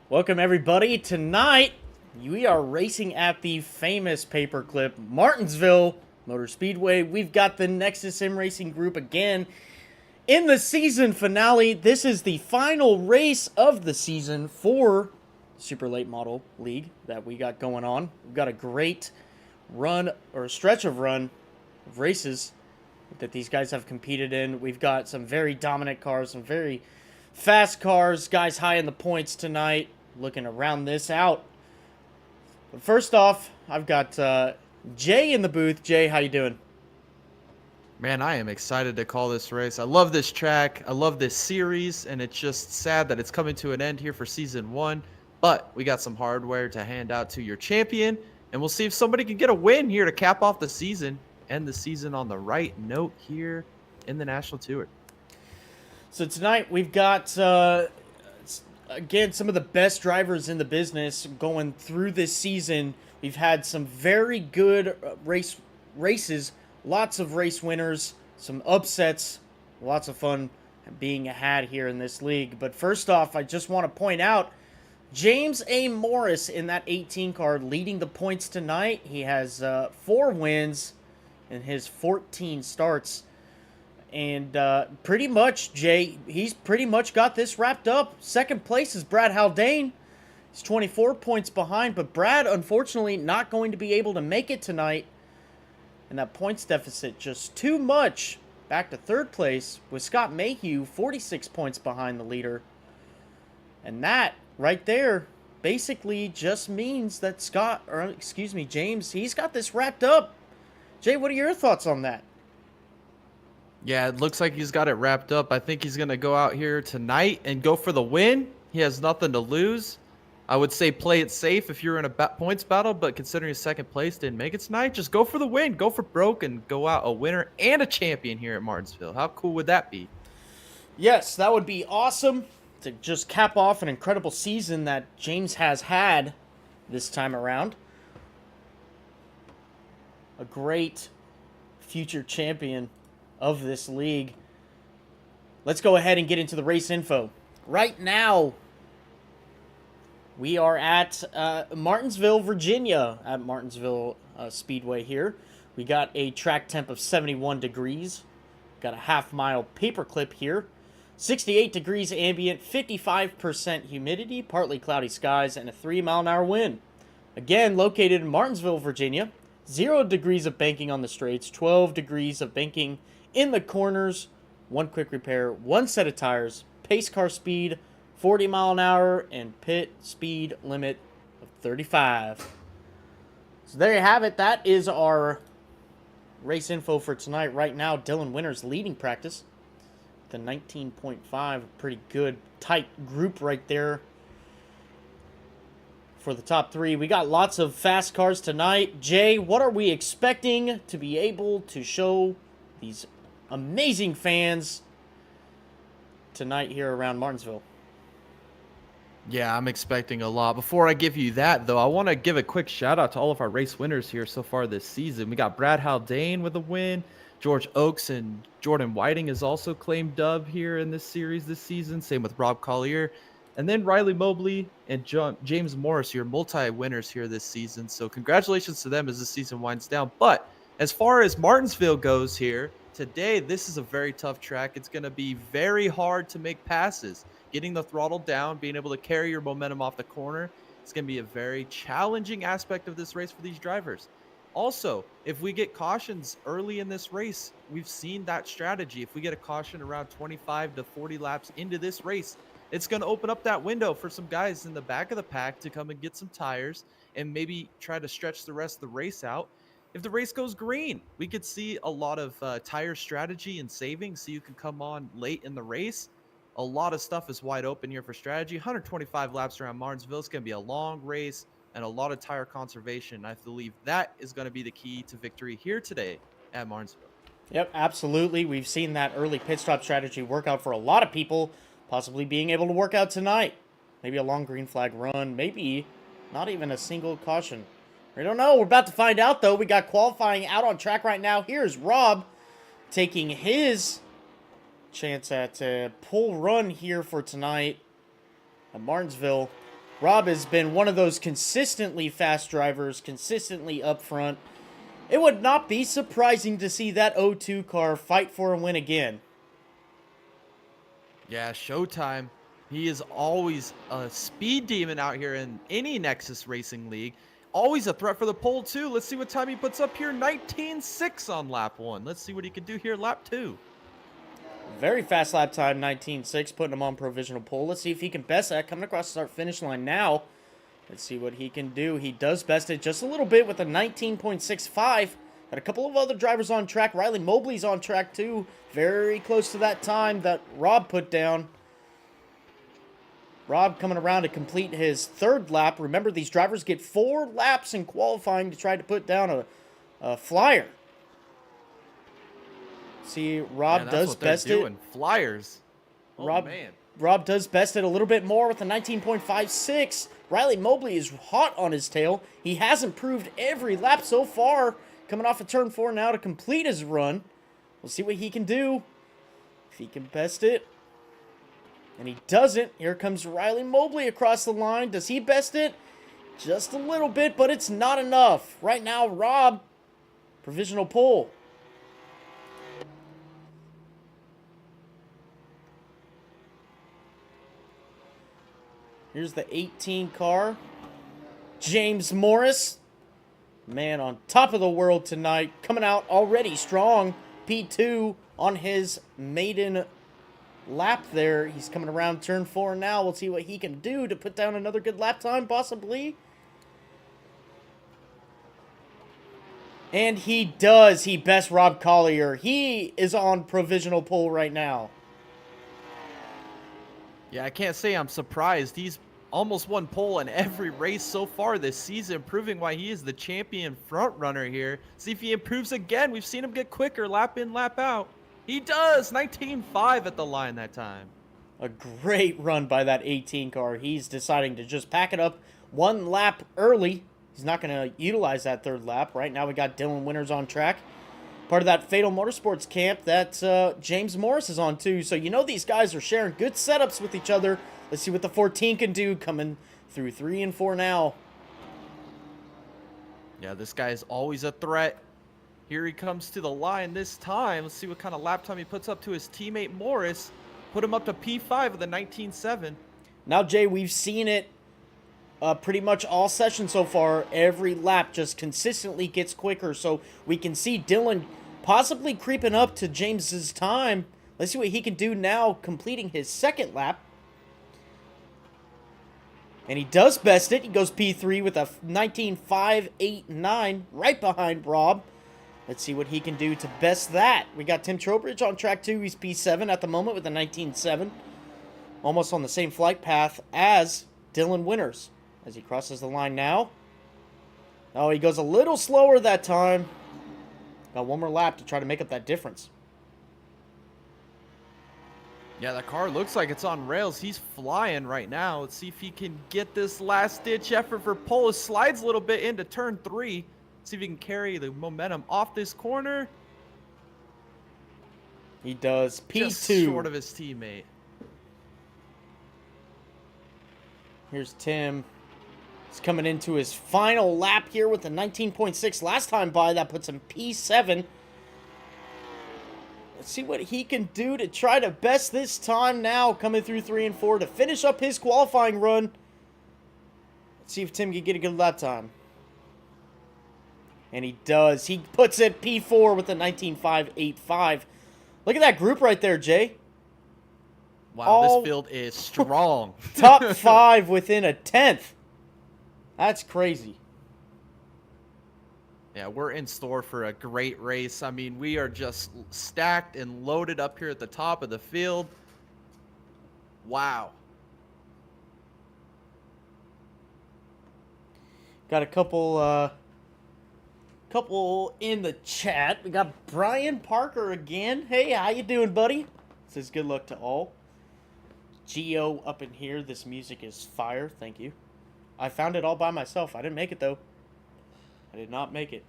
Welcome everybody. Tonight we are racing at the famous paperclip Martinsville Motor Speedway. We've got the Nexus Sim Racing Group again in the season finale. This is the final race of the season for Super Late Model League that we got going on. We've got a great run or a stretch of races that these guys have competed in. We've got some very dominant cars, some very fast cars, guys high in the points tonight. Looking around this out. But first off, I've got Jay in the booth. Jay, how you doing? Man, I am excited to call this race. I love this track. I love this series, and it's just sad that it's coming to an end here for Season 1. But we got some hardware to hand out to your champion, and we'll see if somebody can get a win here to cap off the season, end the season on the right note here in the National Tour. So tonight we've got, again, some of the best drivers in the business going through this season. We've had some very good races, lots of race winners, some upsets, lots of fun being had here in this league. But first off, I just want to point out James A. Morris in that 18 car leading the points tonight. He has 4 wins in his 14 starts. And pretty much, Jay, he's pretty much got this wrapped up. Second place is Brad Haldane. He's 24 points behind, but Brad, unfortunately, not going to be able to make it tonight. And that points deficit just too much. Back to third place with Scott Mayhew, 46 points behind the leader. And that, right there, basically just means that James, he's got this wrapped up. Jay, what are your thoughts on that? Yeah, it looks like he's got it wrapped up. I think he's going to go out here tonight and go for the win. He has nothing to lose. I would say play it safe if you're in a points battle, but considering his second place didn't make it tonight, just go for the win. Go for broke and go out a winner and a champion here at Martinsville. How cool would that be? Yes, that would be awesome to just cap off an incredible season that James has had this time around. A great future champion of this league. Let's go ahead and get into the race info. Right now, we are at Martinsville, Virginia, at Martinsville Speedway here. We got a track temp of 71 degrees. Got a half-mile paperclip here. 68 degrees ambient, 55% humidity, partly cloudy skies, and a 3-mile-an-hour wind. Again, located in Martinsville, Virginia. 0 degrees of banking on the straights, 12 degrees of banking in the corners, 1 quick repair, 1 set of tires, pace car speed 40 mile an hour, and pit speed limit of 35. So there you have it. That is our race info for tonight. Right now, Dylan Winter's leading practice. The 19.5, pretty good, tight group right there for the top 3. We got lots of fast cars tonight. Jay, what are we expecting to be able to show these amazing fans tonight here around Martinsville? Yeah, I'm expecting a lot. Before I give you that, though, I want to give a quick shout out to all of our race winners here so far this season. We got Brad Haldane with a win. George Oakes and Jordan Whiting has also claimed dub here in this series this season. Same with Rob Collier. And then Riley Mobley and James Morris, your multi-winners here this season. So congratulations to them as the season winds down. But as far as Martinsville goes here, today this is a very tough track. It's going to be very hard to make passes. Getting the throttle down, being able to carry your momentum off the corner, it's going to be a very challenging aspect of this race for these drivers. Also, if we get cautions early in this race, we've seen that strategy. If we get a caution around 25 to 40 laps into this race, it's going to open up that window for some guys in the back of the pack to come and get some tires and maybe try to stretch the rest of the race out. If the race goes green, we could see a lot of tire strategy and saving so you can come on late in the race. A lot of stuff is wide open here for strategy. 125 laps around Martinsville. It's going to be a long race and a lot of tire conservation. I believe that is going to be the key to victory here today at Martinsville. Yep, absolutely. We've seen that early pit stop strategy work out for a lot of people, possibly being able to work out tonight. Maybe a long green flag run, maybe not even a single caution. I don't know. We're about to find out, though. We got qualifying out on track right now. Here's Rob taking his chance at a pole run here for tonight at Martinsville. Rob has been one of those consistently fast drivers, consistently up front. It would not be surprising to see that 0-2 car fight for a win again. Yeah, Showtime. He is always a speed demon out here in any Nexus Racing League. Always a threat for the pole, too. Let's see what time he puts up here. 19.6 on lap 1. Let's see what he can do here lap 2. Very fast lap time, 19.6, putting him on provisional pole. Let's see if he can best that. Coming across the start-finish line now. Let's see what he can do. He does best it just a little bit with a 19.65. Got a couple of other drivers on track. Riley Mobley's on track, too. Very close to that time that Rob put down. Rob coming around to complete his third lap. Remember, these drivers get 4 laps in qualifying to try to put down a flyer. See, Rob does best it. Flyers. Oh, man. Rob does best it a little bit more with a 19.56. Riley Mobley is hot on his tail. He has improved every lap so far. Coming off of turn 4 now to complete his run. We'll see what he can do. If he can best it. And he doesn't. Here comes Riley Mobley across the line. Does he best it? Just a little bit, but it's not enough. Right now, Rob, provisional pole. Here's the 18 car. James Morris. Man on top of the world tonight. Coming out already strong. P2 on his maiden lap there. He's coming around turn 4 now. We'll see what he can do to put down another good lap time, possibly. And he does. He bests Rob Collier. He is on provisional pole right now. Yeah, I can't say I'm surprised. He's almost won pole in every race so far this season, proving why he is the champion front runner here. See if he improves again. We've seen him get quicker lap in, lap out. He does. 19.5 at the line that time. A great run by that 18 car. He's deciding to just pack it up 1 lap early. He's not going to utilize that 3rd lap. Right now we got Dylan Winters on track. Part of that Fatal Motorsports camp that James Morris is on too. So you know these guys are sharing good setups with each other. Let's see what the 14 can do coming through 3 and 4 now. Yeah, this guy is always a threat. Here he comes to the line this time. Let's see what kind of lap time he puts up to his teammate Morris. Put him up to P5 with a 19.7. Now, Jay, we've seen it pretty much all session so far. Every lap just consistently gets quicker. So we can see Dylan possibly creeping up to James's time. Let's see what he can do now, completing his 2nd lap. And he does best it. He goes P3 with a 19.589 right behind Rob. Let's see what he can do to best that. We got Tim Trowbridge on track 2. He's P7 at the moment with a 19.7. Almost on the same flight path as Dylan Winters as he crosses the line now. Oh, he goes a little slower that time. Got 1 more lap to try to make up that difference. Yeah, that car looks like it's on rails. He's flying right now. Let's see if he can get this last-ditch effort for pole. Slides a little bit into turn 3. See if he can carry the momentum off this corner. He does. P2. Just short of his teammate. Here's Tim. He's coming into his final lap here with a 19.6. Last time by, that puts him P7. Let's see what he can do to try to best this time now, coming through 3 and 4 to finish up his qualifying run. Let's see if Tim can get a good lap time. And he does. He puts it P4 with a 19.585. Look at that group right there, Jay. Wow, this field is strong. Top 5 within a 10th. That's crazy. Yeah, we're in store for a great race. I mean, we are just stacked and loaded up here at the top of the field. Wow. Got a couple in the chat. We got Brian Parker again. Hey, how you doing, buddy? Says good luck to all. Geo up in here. This music is fire. Thank you. I found it all by myself. I didn't make it, though. I did not make it.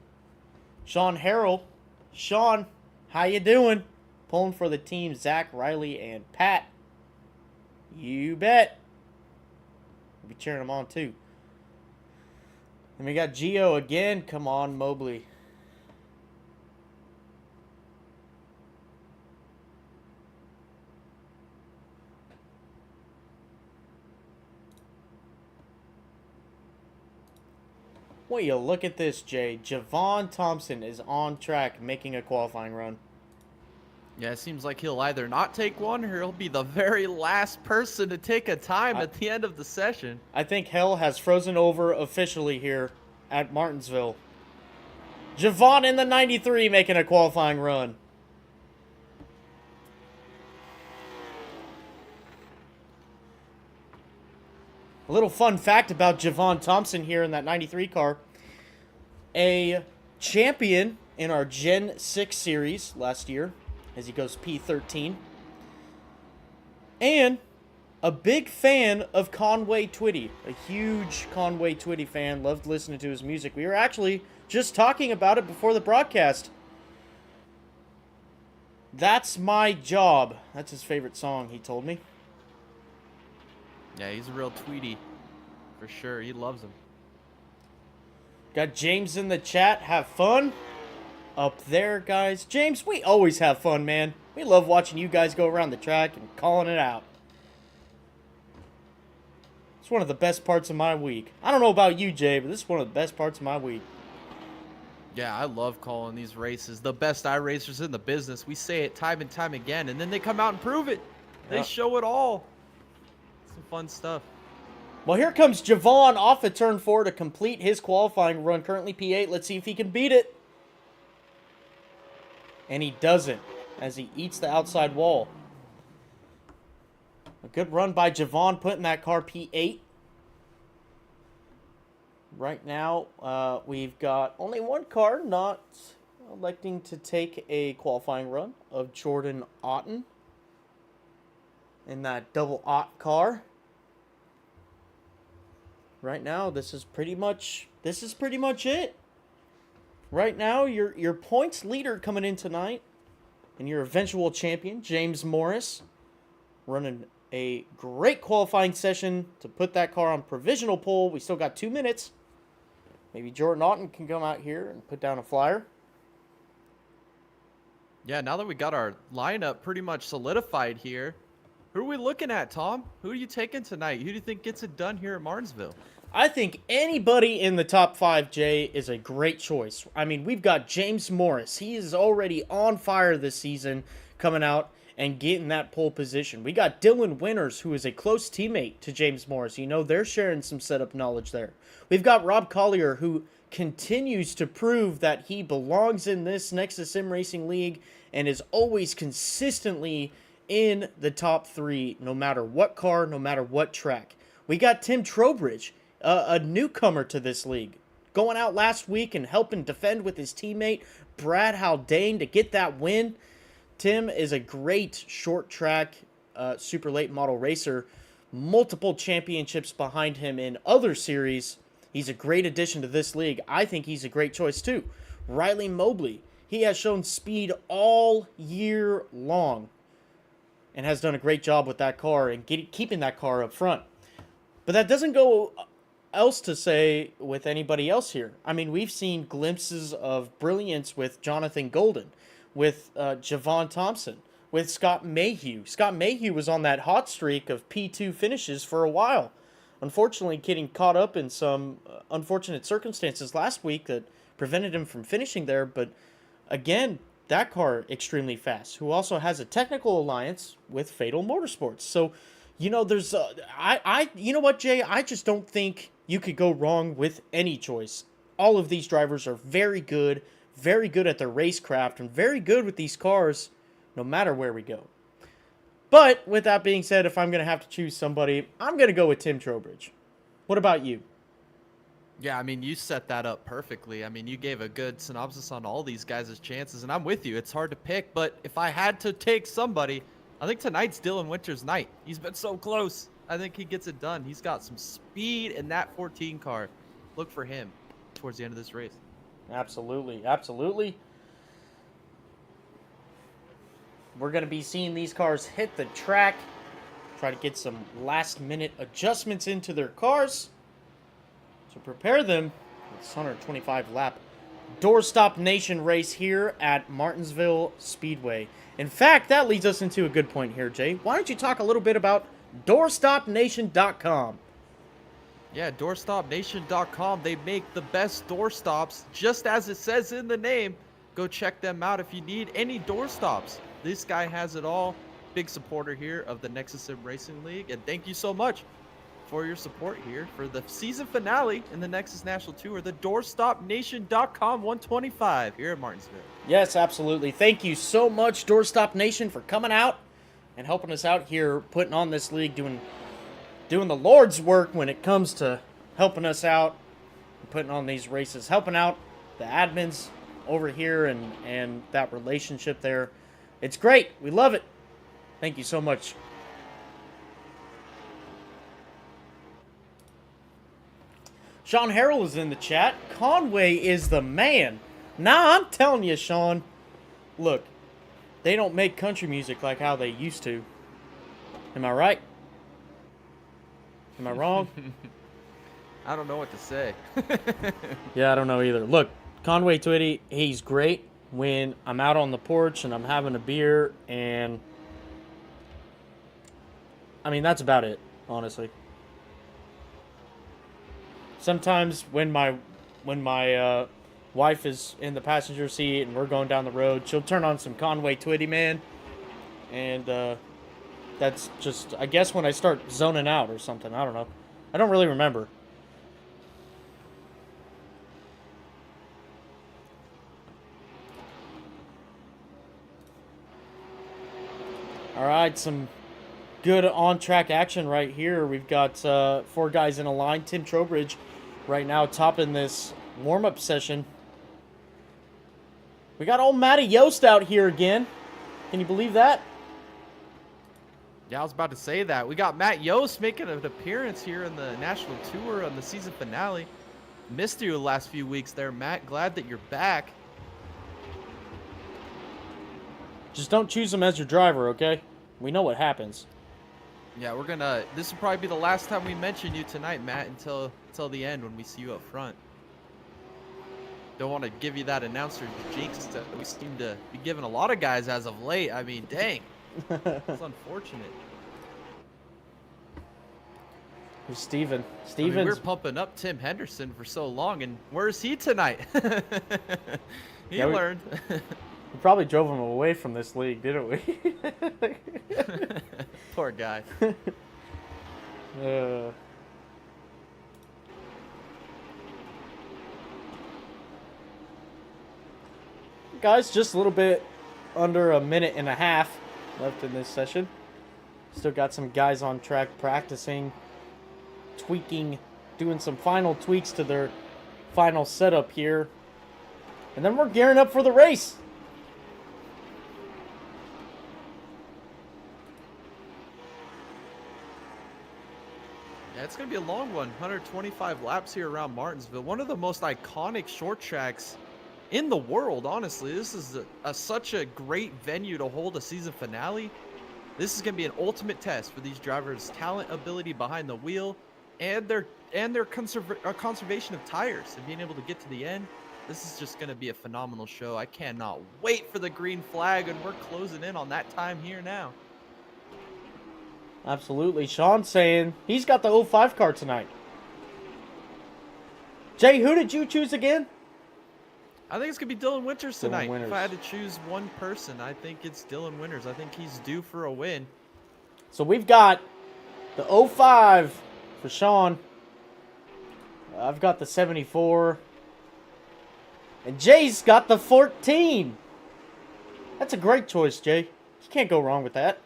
Sean Harrell. Sean, how you doing? Pulling for the team, Zach, Riley, and Pat. You bet. I'll be cheering him on too. And we got Gio again. Come on, Mobley. Will you look at this, Jay? Javon Thompson is on track making a qualifying run. Yeah, it seems like he'll either not take one or he'll be the very last person to take a time at the end of the session. I think hell has frozen over officially here at Martinsville. Javon in the 93 making a qualifying run. A little fun fact about Javon Thompson here in that 93 car. A champion in our Gen 6 series last year, as he goes P13. And a big fan of Conway Twitty. A huge Conway Twitty fan. Loved listening to his music. We were actually just talking about it before the broadcast. That's My Job. That's his favorite song, he told me. Yeah, he's a real Tweety. For sure. He loves him. Got James in the chat. Have fun. Up there, guys. James, we always have fun, man. We love watching you guys go around the track and calling it out. It's one of the best parts of my week. I don't know about you, Jay, but this is one of the best parts of my week. Yeah, I love calling these races. The best iRacers in the business. We say it time and time again, and then they come out and prove it. They show it all. Some fun stuff. Well, here comes Javon off at turn 4 to complete his qualifying run. Currently P8. Let's see if he can beat it. And he doesn't, as he eats the outside wall. A good run by Javon, putting that car P8. Right now, we've got only one car not electing to take a qualifying run of Jordan Otten in that double Ott car. Right now, this is pretty much it. Right now, your points leader coming in tonight, and your eventual champion, James Morris, running a great qualifying session to put that car on provisional pole. We still got 2 minutes. Maybe Jordan Otten can come out here and put down a flyer. Yeah, now that we got our lineup pretty much solidified here, who are we looking at, Tom? Who are you taking tonight? Who do you think gets it done here at Martinsville? I think anybody in the top 5, Jay, is a great choice. I mean, we've got James Morris. He is already on fire this season, coming out and getting that pole position. We got Dylan Winters, who is a close teammate to James Morris. You know, they're sharing some setup knowledge there. We've got Rob Collier, who continues to prove that he belongs in this Nexus Sim Racing League and is always consistently in the top 3, no matter what car, no matter what track. We got Tim Trowbridge, a newcomer to this league, going out last week and helping defend with his teammate Brad Haldane to get that win. Tim is a great short track super late model racer, multiple championships behind him in other series. He's a great addition to this league. I think he's a great choice too. Riley Mobley, he has shown speed all year long and has done a great job with that car and keeping that car up front. But that doesn't go else to say with anybody else here. I mean, we've seen glimpses of brilliance with Jonathan Golden, with Javon Thompson, with Scott Mayhew. Scott Mayhew was on that hot streak of P2 finishes for a while. Unfortunately, getting caught up in some unfortunate circumstances last week that prevented him from finishing there. But again, that car extremely fast, who also has a technical alliance with Fatal Motorsports. So, you know, there's you know what, Jay? I just don't think you could go wrong with any choice. All of these drivers are very good at their racecraft, and very good with these cars, no matter where we go. But with that being said, if I'm going to have to choose somebody, I'm going to go with Tim Trowbridge. What about you? Yeah, I mean, you set that up perfectly. I mean, you gave a good synopsis on all these guys' chances, and I'm with you. It's hard to pick, but if I had to take somebody, I think tonight's Dylan Winters' night. He's been so close. I think he gets it done. He's got some speed in that 14 car. Look for him towards the end of this race. Absolutely, absolutely. We're going to be seeing these cars hit the track try to get some last-minute adjustments into their cars to prepare them for this 125-lap Doorstop Nation race here at Martinsville Speedway. In fact, that leads us into a good point here, Jay. Why don't you talk a little bit about doorstopnation.com? Yeah, doorstopnation.com. They make the best doorstops, just as it says in the name. Go check them out if you need any doorstops. This guy has it all. Big supporter here of the Nexus Sim Racing League. And thank you so much for your support here for the season finale in the Nexus National Tour, the doorstopnation.com 125 here at Martinsville. Yes, absolutely. Thank you so much, Doorstop Nation, for coming out and helping us out here, putting on this league, doing the Lord's work when it comes to helping us out, and putting on these races, helping out the admins over here and that relationship there. It's great. We love it. Thank you so much. Sean Harrell is in the chat. Conway is the man. Nah, I'm telling you, Sean. Look, they don't make country music like how they used to. Am I right? Am I wrong? I don't know what to say. Yeah, I don't know either. Look, Conway Twitty, he's great when I'm out on the porch and I'm having a beer, and I mean, that's about it, honestly. Sometimes when my wife is in the passenger seat and we're going down the road, she'll turn on some Conway Twitty, man, and that's just, I guess, when I start zoning out or something. I don't know. I don't really remember. All right, some good on-track action right here. We've got 4 guys in a line. Tim Trowbridge right now topping this warm-up session. We got old Matty Yost out here again. Can you believe that? Yeah, I was about to say that. We got Matt Yost making an appearance here in the National Tour on the season finale. Missed you the last few weeks there, Matt. Glad that you're back. Just don't choose him as your driver, okay? We know what happens. Yeah, we're gonna. This will probably be the last time we mention you tonight, Matt, until the end when we see you up front. Don't want to give you that announcer jinx that we seem to be giving a lot of guys as of late. I mean, dang, it's unfortunate. Here's Steven. I mean, we're pumping up Tim Henderson for so long, and where's he tonight? He learned. We probably drove him away from this league, didn't we? Poor guy. Guys, just a little bit under a minute and a half left in this session. Still got some guys on track practicing, tweaking, doing some final tweaks to their final setup here. And then we're gearing up for the race. Yeah, it's going to be a long one. 125 laps here around Martinsville. One of the most iconic short tracks in the world, honestly. This is such a great venue to hold a season finale. This is going to be an ultimate test for these drivers' talent, ability behind the wheel, and their conservation of tires and being able to get to the end. This is just going to be a phenomenal show. I cannot wait for the green flag, and we're closing in on that time here now. Absolutely. Sean's saying he's got the 05 car tonight. Jay, who did you choose again? I think it's going to be Dylan Winters tonight. Winters. If I had to choose one person, I think it's Dylan Winters. I think he's due for a win. So we've got the 05 for Sean. I've got the 74. And Jay's got the 14. That's a great choice, Jay. You can't go wrong with that.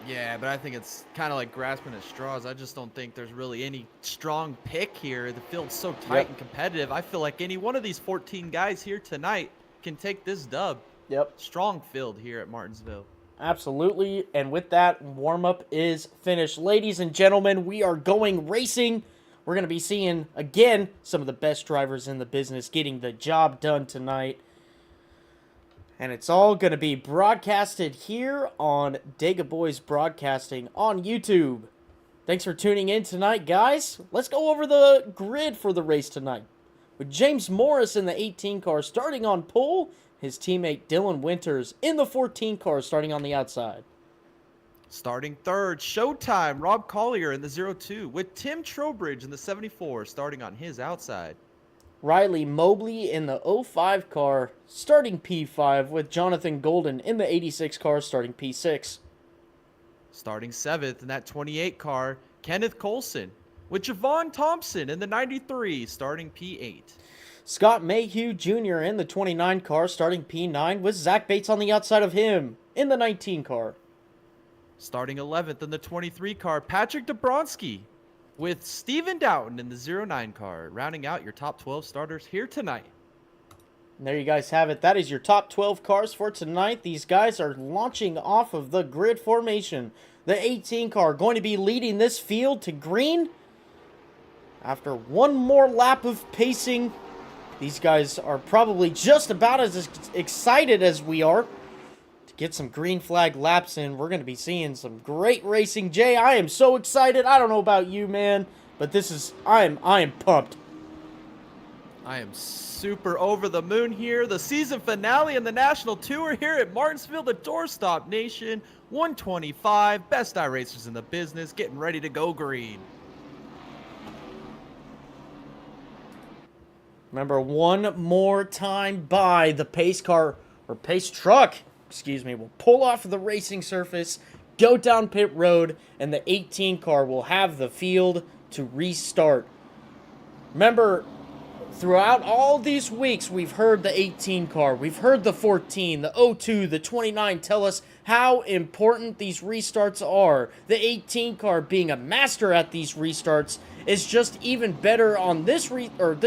Yeah, but I think it's kind of like grasping at straws. I just don't think there's really any strong pick here. The field's so tight and competitive. I feel like any one of these 14 guys here tonight can take this dub. Yep. Strong field here at Martinsville. Absolutely. And with that, warm-up is finished. Ladies and gentlemen, we are going racing. We're going to be seeing, again, some of the best drivers in the business getting the job done tonight. And it's all going to be broadcasted here on Dega Boys Broadcasting on YouTube. Thanks for tuning in tonight, guys. Let's go over the grid for the race tonight. With James Morris in the 18 car starting on pole, his teammate Dylan Winters in the 14 car starting on the outside. Starting third, Showtime, Rob Collier in the 02, with Tim Trowbridge in the 74 starting on his outside. Riley Mobley in the 05 car, starting P5, with Jonathan Golden in the 86 car, starting P6. Starting 7th in that 28 car, Kenneth Colson, with Javon Thompson in the 93, starting P8. Scott Mayhew Jr. in the 29 car, starting P9, with Zach Bates on the outside of him in the 19 car. Starting 11th in the 23 car, Patrick Dabrowski, with Steven Doughton in the 09 car, rounding out your top 12 starters here tonight. And there you guys have it. That is your top 12 cars for tonight. These guys are launching off of the grid formation. The 18 car going to be leading this field to green. After one more lap of pacing, these guys are probably just about as excited as we are to get some green flag laps in. We're going to be seeing some great racing. Jay, I am so excited. I don't know about you, man, but this is I am pumped. I am super over the moon here. The season finale in the national tour here at Martinsville, the Doorstop Nation. 125, best iRacers in the business, getting ready to go green. Remember, one more time by the pace car, or pace truck, excuse me, will pull off of the racing surface, go down pit road, and the 18 car will have the field to restart. Remember, throughout all these weeks, we've heard the 18 car, we've heard the 14, the 02, the 29 tell us how important these restarts are. The 18 car being a master at these restarts is just even better on this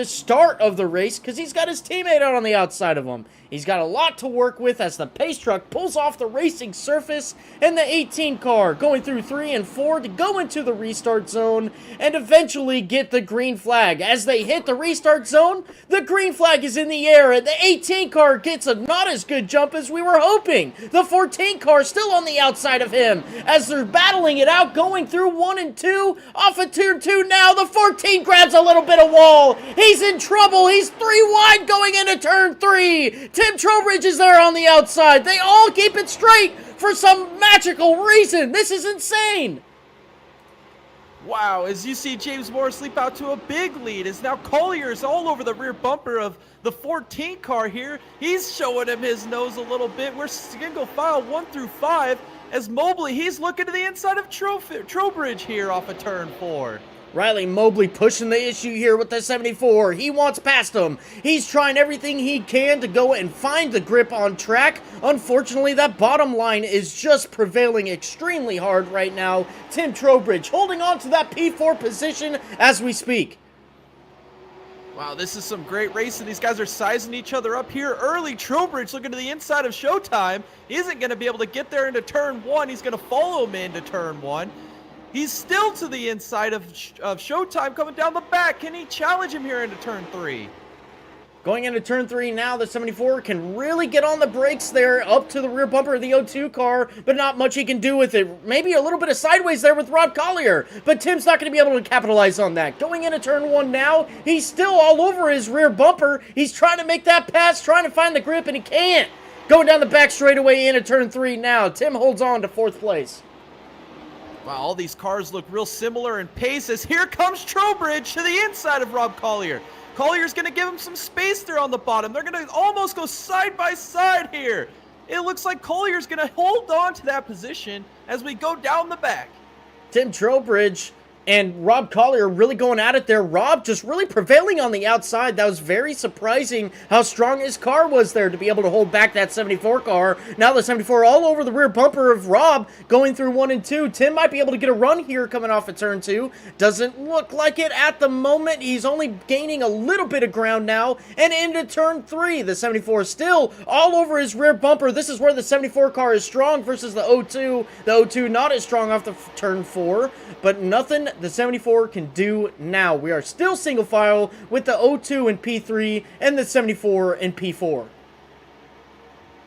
start of the race because he's got his teammate out on the outside of him. He's got a lot to work with as the pace truck pulls off the racing surface and the 18 car going through 3 and 4 to go into the restart zone and eventually get the green flag. As they hit the restart zone, the green flag is in the air and the 18 car gets a not as good jump as we were hoping. The 14 car still on the outside of him as they're battling it out going through 1 and 2 off of turn 2 now. The 14 grabs a little bit of wall. He's in trouble. He's 3 wide going into turn 3. Tim Trowbridge is there on the outside. They all keep it straight for some magical reason. This is insane. Wow, as you see James Morris leap out to a big lead, as now Collier's all over the rear bumper of the 14 car here. He's showing him his nose a little bit. We're single file 1 through 5 as Mobley, he's looking to the inside of Trowbridge here off of turn 4. Riley Mobley pushing the issue here with the 74. He wants past him. He's trying everything he can to go and find the grip on track. Unfortunately, that bottom line is just prevailing extremely hard right now. Tim Trowbridge holding on to that P4 position as we speak. Wow, this is some great racing. These guys are sizing each other up here early. Trowbridge looking to the inside of Showtime. He isn't going to be able to get there into turn 1. He's going to follow him into turn 1. He's still to the inside of Showtime coming down the back. Can he challenge him here into turn 3? Going into turn 3 now, the 74 can really get on the brakes there up to the rear bumper of the 02 car, but not much he can do with it. Maybe a little bit of sideways there with Rob Collier, but Tim's not going to be able to capitalize on that. Going into turn 1 now, he's still all over his rear bumper. He's trying to make that pass, trying to find the grip, and he can't. Going down the back straightaway into turn 3 now. Tim holds on to 4th place. Wow, all these cars look real similar in pace as here comes Trowbridge to the inside of Rob Collier. Collier's going to give him some space there on the bottom. They're going to almost go side by side here. It looks like Collier's going to hold on to that position as we go down the back. Tim Trowbridge and Rob Collier really going at it there. Rob just really prevailing on the outside. That was very surprising how strong his car was there to be able to hold back that 74 car. Now the 74 all over the rear bumper of Rob going through 1 and 2. Tim might be able to get a run here coming off of turn 2. Doesn't look like it at the moment. He's only gaining a little bit of ground now and into turn 3. The 74 still all over his rear bumper. This is where the 74 car is strong versus the 02. The 02 not as strong off the turn 4, but nothing the 74 can do now. We are still single file with the 02 and P3 and the 74 and P4.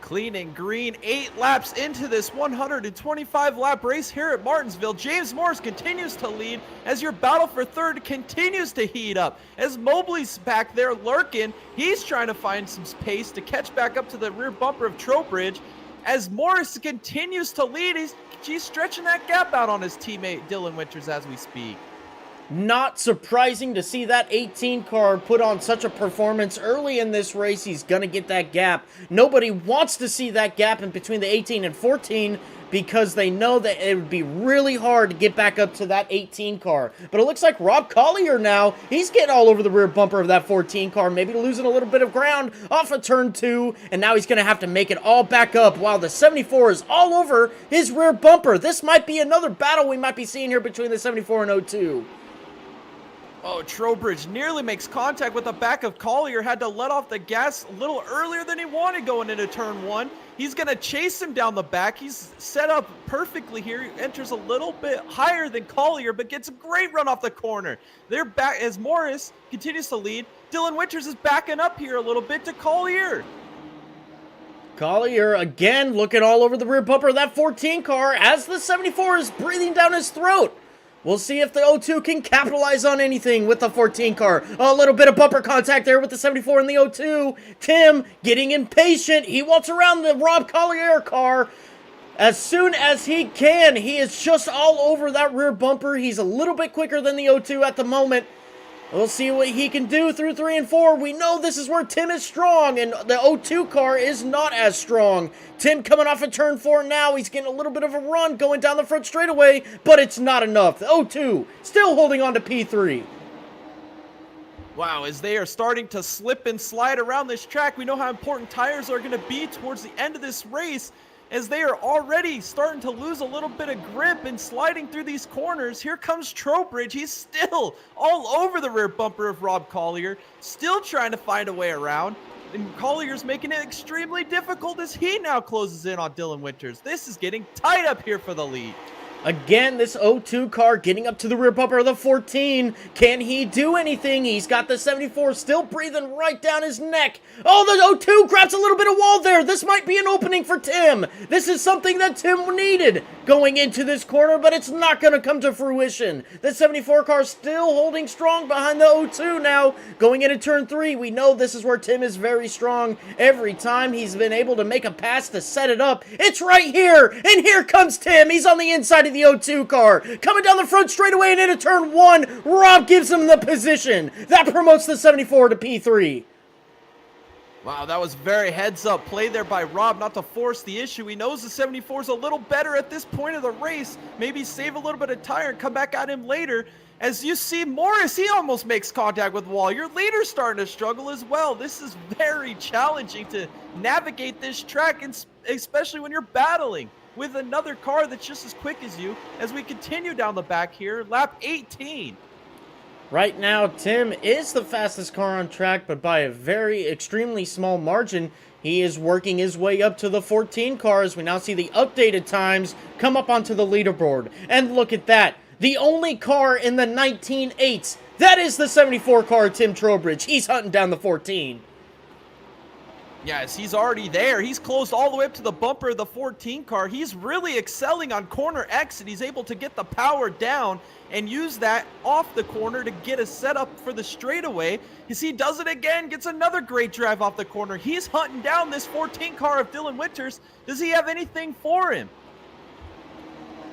Clean and green, 8 laps into this 125 lap race here at Martinsville. James Morris continues to lead as your battle for third continues to heat up. As Mobley's back there lurking, he's trying to find some pace to catch back up to the rear bumper of Trowbridge. As Morris continues to lead, he's stretching that gap out on his teammate Dylan Winters as we speak. Not surprising to see that 18 car put on such a performance early in this race. He's going to get that gap. Nobody wants to see that gap in between the 18 and 14 because they know that it would be really hard to get back up to that 18 car. But it looks like Rob Collier now, he's getting all over the rear bumper of that 14 car, maybe losing a little bit of ground off of turn 2, and now he's going to have to make it all back up while the 74 is all over his rear bumper. This might be another battle we might be seeing here between the 74 and 02. Oh, Trowbridge nearly makes contact with the back of Collier. Had to let off the gas a little earlier than he wanted going into turn 1. He's going to chase him down the back. He's set up perfectly here. He enters a little bit higher than Collier, but gets a great run off the corner. They're back as Morris continues to lead. Dylan Winters is backing up here a little bit to Collier. Collier again looking all over the rear bumper of that 14 car as the 74 is breathing down his throat. We'll see if the 02 can capitalize on anything with the 14 car. A little bit of bumper contact there with the 74 and the 02. Tim getting impatient. He wants around the Rob Collier car as soon as he can. He is just all over that rear bumper. He's a little bit quicker than the 02 at the moment. We'll see what he can do through 3 and 4. We know this is where Tim is strong, and the 02 car is not as strong. Tim coming off of turn 4 now. He's getting a little bit of a run going down the front straightaway, but it's not enough. The 02 still holding on to P3. Wow, as they are starting to slip and slide around this track, we know how important tires are going to be towards the end of this race, as they are already starting to lose a little bit of grip and sliding through these corners. Here comes Trowbridge. He's still all over the rear bumper of Rob Collier, still trying to find a way around. And Collier's making it extremely difficult as he now closes in on Dylan Winters. This is getting tight up here for the lead. Again, this 02 car getting up to the rear bumper of the 14. Can he do anything? He's got the 74 still breathing right down his neck. Oh, the 02 grabs a little bit of wall there. This might be an opening for Tim. This is something that Tim needed going into this corner, but it's not going to come to fruition. The 74 car still holding strong behind the 02 now. Going into turn 3, we know this is where Tim is very strong. Every time he's been able to make a pass to set it up, it's right here. And here comes Tim. He's on the inside of the 02 car. Coming down the front straightaway and into turn 1. Rob gives him the position. That promotes the 74 to P3. Wow, that was very heads-up play there by Rob, not to force the issue. He knows the 74 is a little better at this point of the race. Maybe save a little bit of tire and come back at him later. As you see, Morris, he almost makes contact with the wall. Your leader's starting to struggle as well. This is very challenging to navigate this track, and especially when you're battling with another car that's just as quick as you. As we continue down the back here, lap 18. Right now, Tim is the fastest car on track, but by a very extremely small margin. He is working his way up to the 14 cars. We now see the updated times come up onto the leaderboard. And look at that. The only car in the 19.8s. That is the 74 car, Tim Trowbridge. He's hunting down the 14. Yes, he's already there. He's closed all the way up to the bumper of the 14 car. He's really excelling on corner exit. He's able to get the power down and use that off the corner to get a setup for the straightaway. As he does it again, gets another great drive off the corner. He's hunting down this 14 car of Dylan Winters. Does he have anything for him?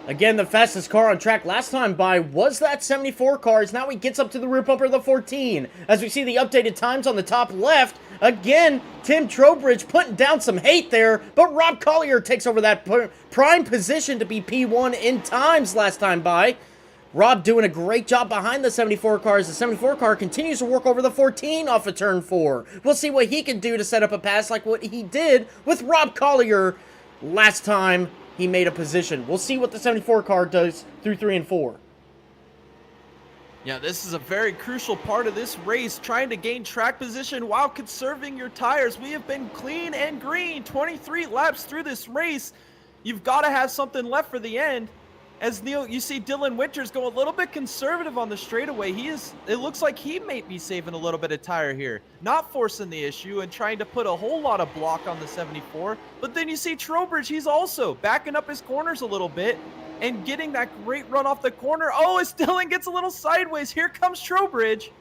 Again, the fastest car on track last time by was that 74 car. Now he gets up to the rear bumper of the 14. As we see the updated times on the top left, again, Tim Trowbridge putting down some hate there, but Rob Collier takes over that prime position to be P1 in times last time by. Rob doing a great job behind the 74 car as the 74 car continues to work over the 14 off of turn 4. We'll see what he can do to set up a pass like what he did with Rob Collier last time he made a position. We'll see what the 74 car does through 3 and 4. Yeah, this is a very crucial part of this race, trying to gain track position while conserving your tires. We have been clean and green 23 laps through this race. You've got to have something left for the end. As Neil, you see Dylan Winters go a little bit conservative on the straightaway. It looks like he may be saving a little bit of tire here, not forcing the issue and trying to put a whole lot of block on the 74. But then you see Trowbridge, he's also backing up his corners a little bit and getting that great run off the corner. Oh, as Dylan gets a little sideways, here comes Trowbridge.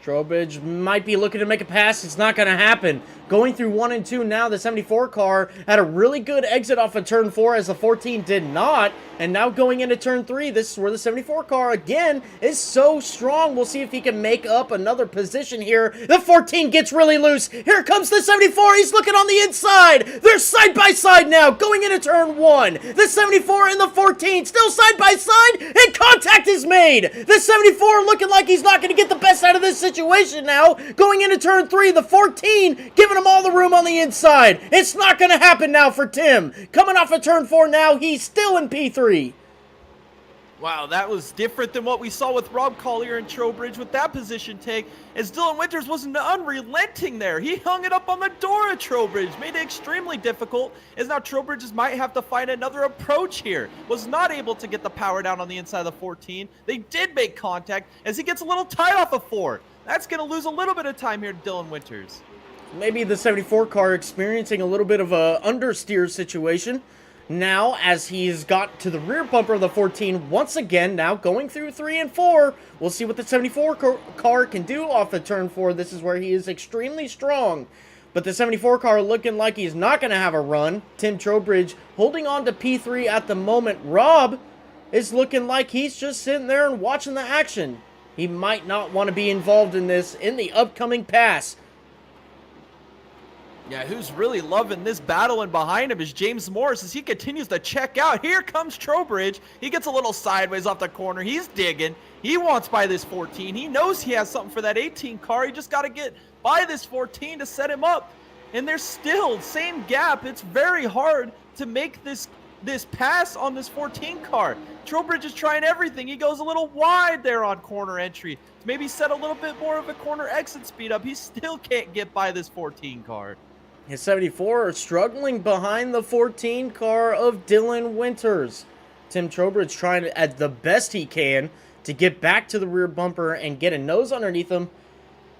Trowbridge might be looking to make a pass. It's not going to happen. Going through 1 and 2 now, the 74 car had a really good exit off of turn 4 as the 14 did not. And now going into turn 3, this is where the 74 car, again, is so strong. We'll see if he can make up another position here. The 14 gets really loose. Here comes the 74. He's looking on the inside. They're side by side now going into turn 1. The 74 and the 14 still side by side, and contact is made. The 74 looking like he's not going to get the best out of this situation now. Going into turn 3, the 14 giving him all the room on the inside. It's not going to happen now for Tim. Coming off of turn 4 now, he's still in P3. Wow, that was different than what we saw with Rob Collier and Trowbridge with that position take, as Dylan Winters wasn't unrelenting there. He hung it up on the door of Trowbridge, made it extremely difficult, as now Trowbridge might have to find another approach here. Was not able to get the power down on the inside of the 14. They did make contact, as he gets a little tight off of 4. That's going to lose a little bit of time here to Dylan Winters. Maybe the 74 car experiencing a little bit of a understeer situation. Now, as he's got to the rear bumper of the 14 once again, now going through 3 and 4. We'll see what the 74 car can do off of turn 4. This is where he is extremely strong. But the 74 car looking like he's not going to have a run. Tim Trowbridge holding on to P3 at the moment. Rob is looking like he's just sitting there and watching the action. He might not want to be involved in this in the upcoming pass. Yeah, who's really loving this battle, and behind him is James Morris as he continues to check out. Here comes Trowbridge. He gets a little sideways off the corner. He's digging. He wants by this 14. He knows he has something for that 18 car. He just got to get by this 14 to set him up. And there's still same gap. It's very hard to make this pass on this 14 car. Trowbridge is trying everything. He goes a little wide there on corner entry. Maybe set a little bit more of a corner exit speed up. He still can't get by this 14 car. His 74 are struggling behind the 14 car of Dylan Winters. Tim Trowbridge trying to, at the best he can, to get back to the rear bumper and get a nose underneath him.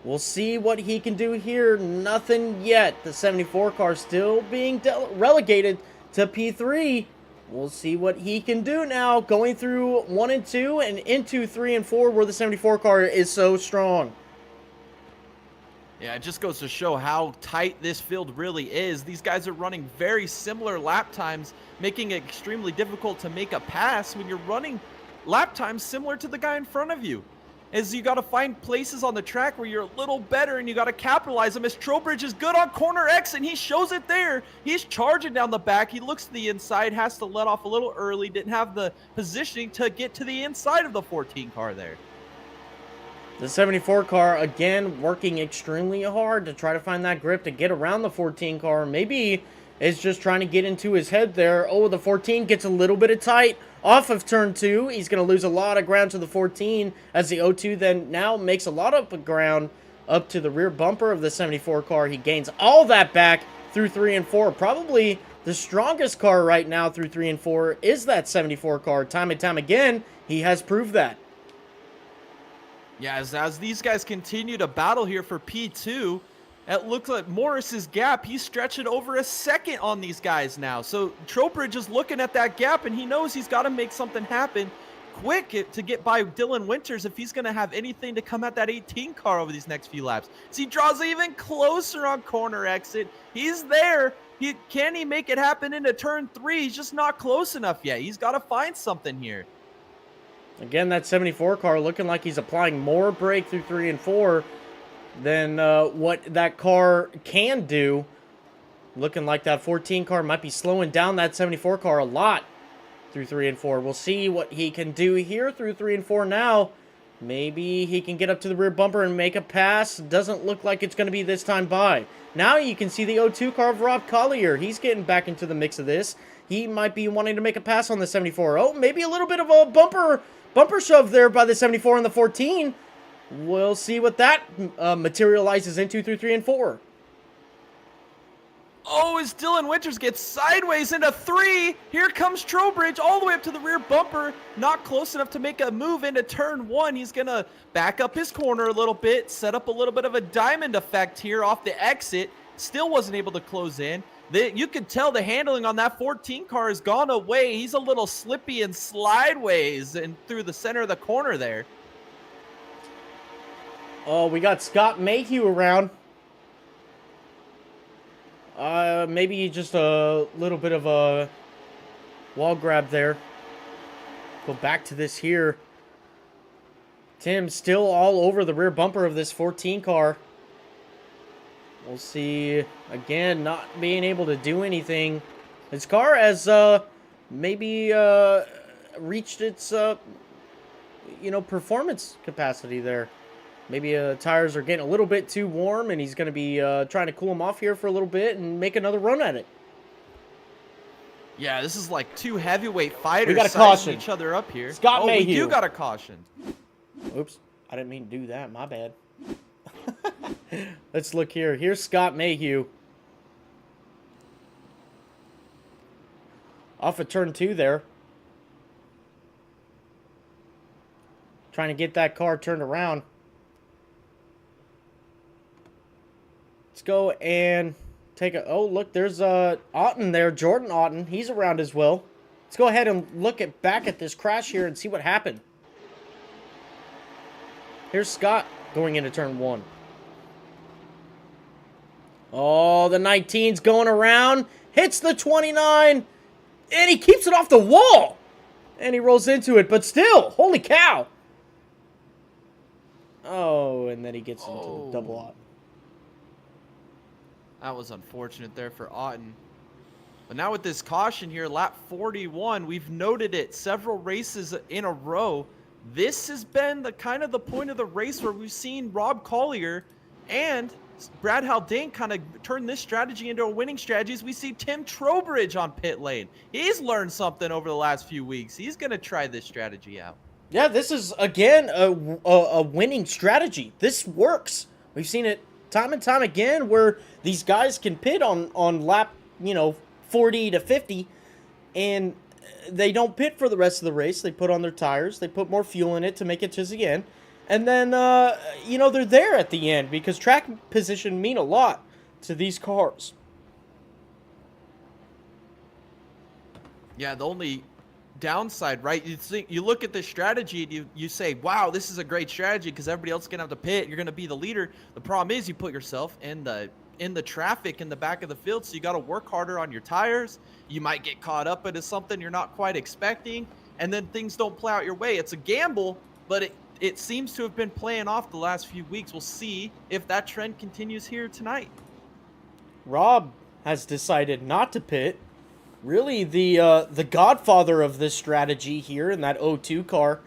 We'll see what he can do here. Nothing yet. The 74 car still being relegated to P3. We'll see what he can do now, going through 1 and 2 and into 3 and 4, where the 74 car is so strong. Yeah, it just goes to show how tight this field really is. These guys are running very similar lap times, making it extremely difficult to make a pass when you're running lap times similar to the guy in front of you. As you got to find places on the track where you're a little better and you got to capitalize them. As Trowbridge is good on corner X and he shows it there. He's charging down the back. He looks to the inside, has to let off a little early, didn't have the positioning to get to the inside of the 14 car there. The 74 car, again, working extremely hard to try to find that grip to get around the 14 car. Maybe is just trying to get into his head there. Oh, the 14 gets a little bit of tight off of turn 2. He's going to lose a lot of ground to the 14 as the 02 then now makes a lot of ground up to the rear bumper of the 74 car. He gains all that back through 3 and 4. Probably the strongest car right now through 3 and 4 is that 74 car. Time and time again, he has proved that. Yeah, as these guys continue to battle here for P2, it looks like Morris's gap, he's stretching over a second on these guys now. So Trowbridge is looking at that gap, and he knows he's got to make something happen quick to get by Dylan Winters if he's going to have anything to come at that 18 car over these next few laps. So he draws even closer on corner exit. He's there. Can he make it happen into turn 3? He's just not close enough yet. He's got to find something here. Again, that 74 car looking like he's applying more brake through 3 and 4 than what that car can do. Looking like that 14 car might be slowing down that 74 car a lot through 3 and 4. We'll see what he can do here through 3 and 4 now. Maybe he can get up to the rear bumper and make a pass. Doesn't look like it's going to be this time by. Now you can see the 02 car of Rob Collier. He's getting back into the mix of this. He might be wanting to make a pass on the 74. Oh, maybe a little bit of a bumper shove there by the 74 and the 14. We'll see what that materializes into through 3 and 4. Oh, as Dylan Winters gets sideways into 3. Here comes Trowbridge all the way up to the rear bumper. Not close enough to make a move into turn 1. He's going to back up his corner a little bit, set up a little bit of a diamond effect here off the exit. Still wasn't able to close in. You could tell the handling on that 14 car has gone away. He's a little slippy and slideways and through the center of the corner there. Oh, we got Scott Mayhew around. Maybe just a little bit of a wall grab there. Go back to this here. Tim still all over the rear bumper of this 14 car. We'll see, again, not being able to do anything. His car has maybe reached its, performance capacity there. Maybe tires are getting a little bit too warm, and he's going to be trying to cool them off here for a little bit and make another run at it. Yeah, this is like two heavyweight fighters we got a sizing caution. each other up here. Scott Mayhew. We do got a caution. Oops, I didn't mean to do that. My bad. Let's look here. Here's Scott Mayhew. Off of turn 2 there. Trying to get that car turned around. Let's go and take a... Oh, look, there's Otten there. Jordan Otten. He's around as well. Let's go ahead and look back at this crash here and see what happened. Here's Scott going into turn 1. Oh, the 19's going around. Hits the 29. And he keeps it off the wall. And he rolls into it. But still, holy cow. Oh, and then he gets into the double Otten. That was unfortunate there for Otten. But now with this caution here, lap 41, we've noted it several races in a row. This has been the kind of the point of the race where we've seen Rob Collier and Brad Haldane kind of turn this strategy into a winning strategy as we see Tim Trowbridge on pit lane. He's learned something over the last few weeks. He's going to try this strategy out. Yeah, this is, again, a winning strategy. This works. We've seen it time and time again where these guys can pit on lap, 40 to 50, and they don't pit for the rest of the race. They put on their tires. They put more fuel in it to make it to the end. And then, they're there at the end because track position mean a lot to these cars. Yeah, the only downside, right? You look at this strategy and you say, wow, this is a great strategy because everybody else is going to have to pit. You're going to be the leader. The problem is you put yourself in the traffic in the back of the field, so you got to work harder on your tires. You might get caught up into something you're not quite expecting, and then things don't play out your way. It's a gamble, but it seems to have been playing off the last few weeks. We'll see if that trend continues here tonight. Rob has decided not to pit. Really, the godfather of this strategy here in that 02 car,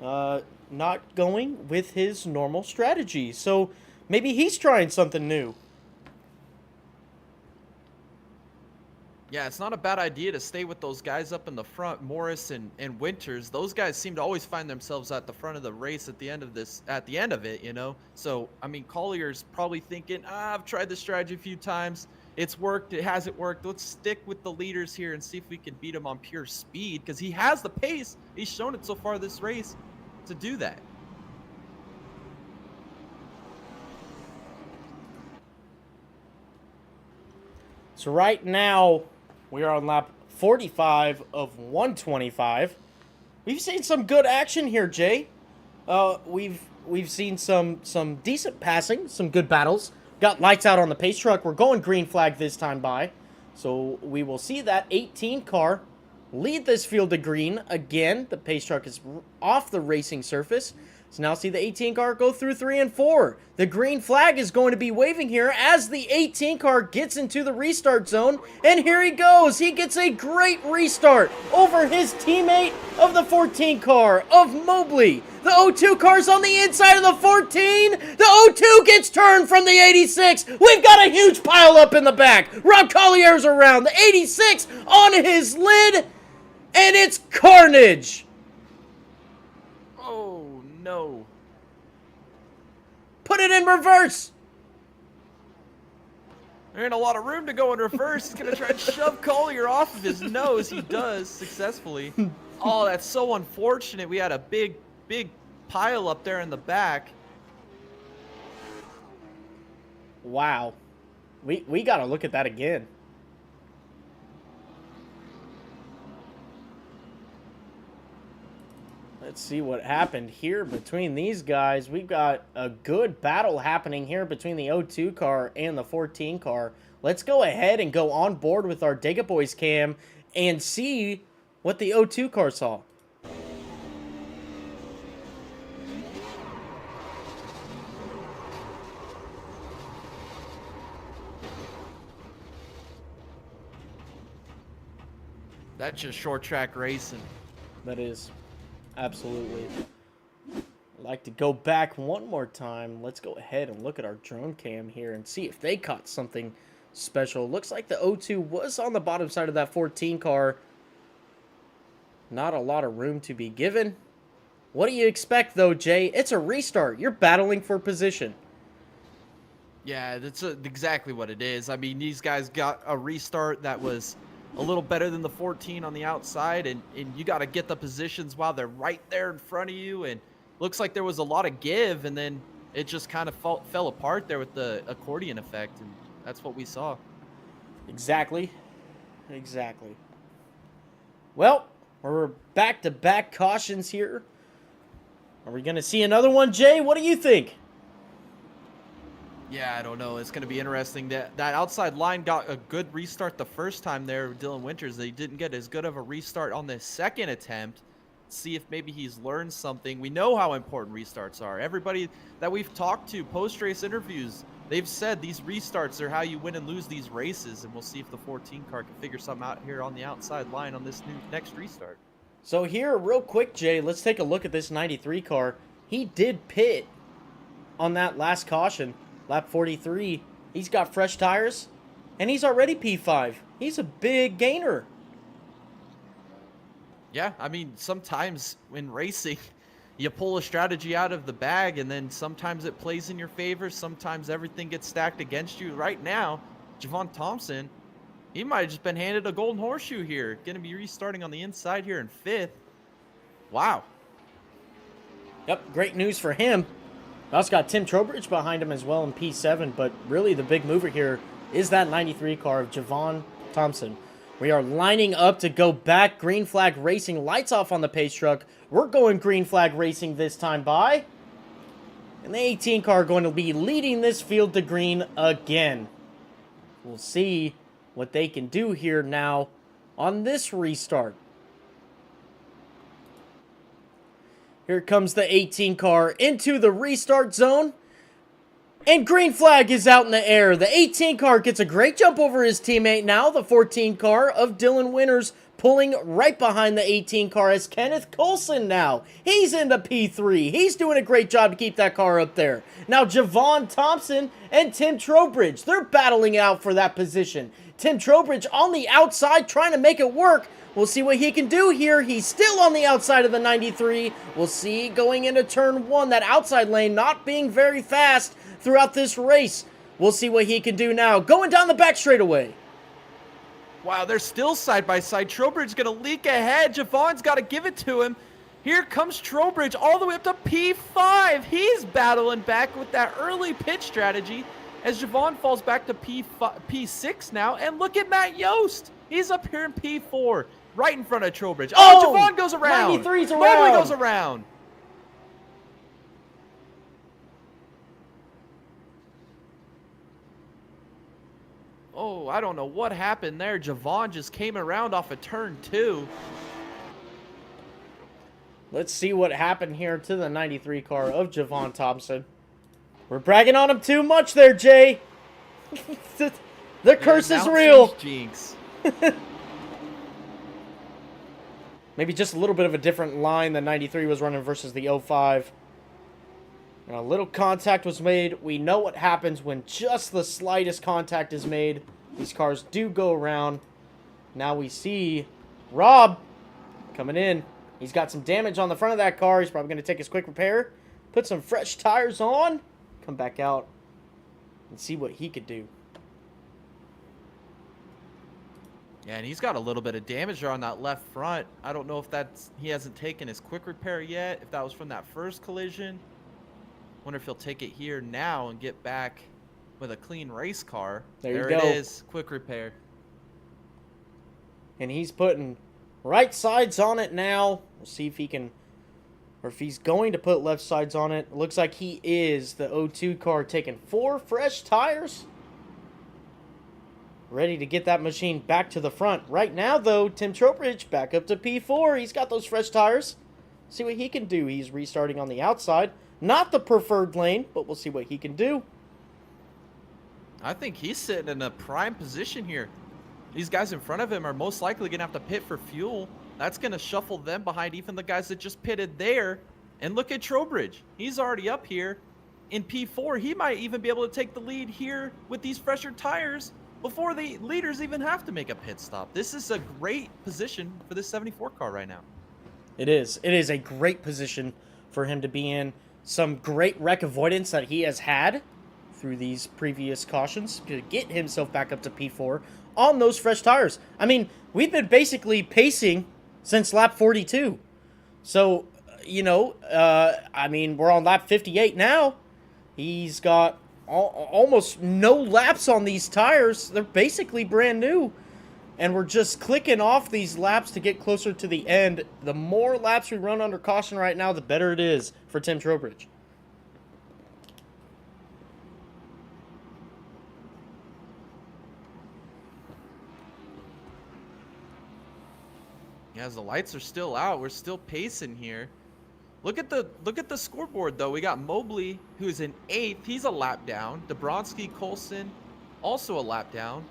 not going with his normal strategy. So maybe he's trying something new. Yeah, it's not a bad idea to stay with those guys up in the front, Morris and Winters. Those guys seem to always find themselves at the front of the race at the end of it, So, I mean, Collier's probably thinking, I've tried this strategy a few times. It's worked. It hasn't worked. Let's stick with the leaders here and see if we can beat him on pure speed because he has the pace. He's shown it so far this race to do that. So right now, we are on lap 45 of 125. We've seen some good action here, Jay. We've seen some decent passing, some good battles. Got lights out on the pace truck. We're going green flag this time by. So we will see that 18 car lead this field to green. Again, the pace truck is off the racing surface. So now see the 18 car go through 3 and 4. The green flag is going to be waving here as the 18 car gets into the restart zone. And here he goes. He gets a great restart over his teammate of the 14 car of Mobley. The 02 car's on the inside of the 14. The 02 gets turned from the 86. We've got a huge pile up in the back. Rob Collier's around. The 86 on his lid. And it's carnage. Oh, no. Put it in reverse. There ain't a lot of room to go in reverse. He's going to try and shove Collier off of his nose. He does successfully. Oh, that's so unfortunate. We had a big pile up there in the back. Wow. We got to look at that again. Let's see what happened here between these guys. We've got a good battle happening here between the 02 car and the 14 car. Let's go ahead and go on board with our Dega Boys cam and see what the 02 car saw. That's just short track racing. That is. Absolutely. I'd like to go back one more time. Let's go ahead and look at our drone cam here and see if they caught something special. Looks like the 02 was on the bottom side of that 14 car. Not a lot of room to be given. What do you expect, though, Jay? It's a restart. You're battling for position. Yeah, that's exactly what it is. I mean, these guys got a restart that was a little better than the 14 on the outside, and you got to get the positions while they're right there in front of you, and looks like there was a lot of give, and then it just kind of fell apart there with the accordion effect, and that's what we saw. Exactly. Well, we're back-to-back cautions here. Are we going to see another one, Jay? What do you think? Yeah, I don't know. It's going to be interesting. That outside line got a good restart the first time there with Dylan Winters. They didn't get as good of a restart on the second attempt. See if maybe he's learned something. We know how important restarts are. Everybody that we've talked to, post-race interviews, they've said these restarts are how you win and lose these races, and we'll see if the 14 car can figure something out here on the outside line on this next restart. So here, real quick, Jay, let's take a look at this 93 car. He did pit on that last caution. Lap 43, he's got fresh tires, and he's already P5. He's a big gainer. Yeah, I mean, sometimes in racing, you pull a strategy out of the bag, and then sometimes it plays in your favor. Sometimes everything gets stacked against you. Right now, Javon Thompson, he might have just been handed a golden horseshoe here. Going to be restarting on the inside here in 5th. Wow. Yep, great news for him. Also got Tim Trowbridge behind him as well in P7, but really the big mover here is that 93 car of Javon Thompson. We are lining up to go back. Green flag racing, lights off on the pace truck. We're going green flag racing this time by. And the 18 car going to be leading this field to green again. We'll see what they can do here now on this restart. Here comes the 18 car into the restart zone. And green flag is out in the air. The 18 car gets a great jump over his teammate now. The 14 car of Dylan Winters pulling right behind the 18 car as Kenneth Coulson now. He's into P3. He's doing a great job to keep that car up there. Now Javon Thompson and Tim Trowbridge, they're battling out for that position. Tim Trowbridge on the outside trying to make it work. We'll see what he can do here. He's still on the outside of the 93. We'll see going into turn 1, that outside lane not being very fast throughout this race. We'll see what he can do now. Going down the back straightaway. Wow, they're still side by side. Trowbridge's going to leak ahead. Javon's got to give it to him. Here comes Trowbridge all the way up to P5. He's battling back with that early pit strategy as Javon falls back to P6 now. And look at Matt Yost. He's up here in P4. Right in front of Trowbridge. Oh, Javon goes around. 93's around. Totally goes around. Oh, I don't know what happened there. Javon just came around off of turn 2. Let's see what happened here to the 93 car of Javon Thompson. We're bragging on him too much there, Jay. The curse is real. Jinx. Maybe just a little bit of a different line than 93 was running versus the 05. And a little contact was made. We know what happens when just the slightest contact is made. These cars do go around. Now we see Rob coming in. He's got some damage on the front of that car. He's probably going to take his quick repair. Put some fresh tires on. Come back out and see what he could do. Yeah, and he's got a little bit of damage there on that left front. I don't know if he hasn't taken his quick repair yet, if that was from that first collision. Wonder if he'll take it here now and get back with a clean race car. There you go. It is, quick repair. And he's putting right sides on it now. We'll see if he can, or if he's going to put left sides on it. It looks like he is. The O2 car taking 4 fresh tires. Ready to get that machine back to the front. Right now, though, Tim Trowbridge back up to P4. He's got those fresh tires. See what he can do. He's restarting on the outside. Not the preferred lane, but we'll see what he can do. I think he's sitting in a prime position here. These guys in front of him are most likely going to have to pit for fuel. That's going to shuffle them behind even the guys that just pitted there. And look at Trowbridge. He's already up here in P4. He might even be able to take the lead here with these fresher tires before the leaders even have to make a pit stop. This is a great position for this 74 car right now. It is. It is a great position for him to be in. Some great wreck avoidance that he has had through these previous cautions to get himself back up to P4 on those fresh tires. I mean, we've been basically pacing since lap 42. So, you know, I mean, we're on lap 58 now. He's got almost no laps on these tires. They're basically brand new. And we're just clicking off these laps to get closer to the end. The more laps we run under caution right now, the better it is for Tim Trowbridge. Yeah, as the lights are still out, we're still pacing here. Look at the scoreboard though. We got Mobley, who's in 8th. He's a lap down. Dabrowski, Colson, also a lap down.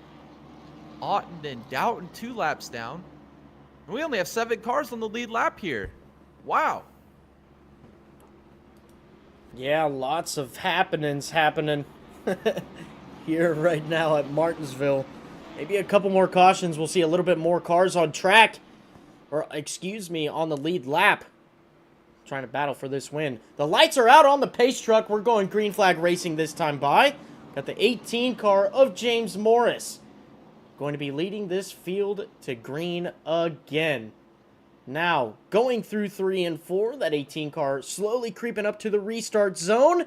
Otten and Doughton 2 laps down. And we only have 7 cars on the lead lap here. Wow. Yeah, lots of happenings happening here right now at Martinsville. Maybe a couple more cautions. We'll see a little bit more cars on track. Or, excuse me, on the lead lap. Trying to battle for this win. The lights are out on the pace truck. We're going green flag racing this time by. Got the 18 car of James Morris. Going to be leading this field to green again. Now, going through 3 and 4, that 18 car slowly creeping up to the restart zone.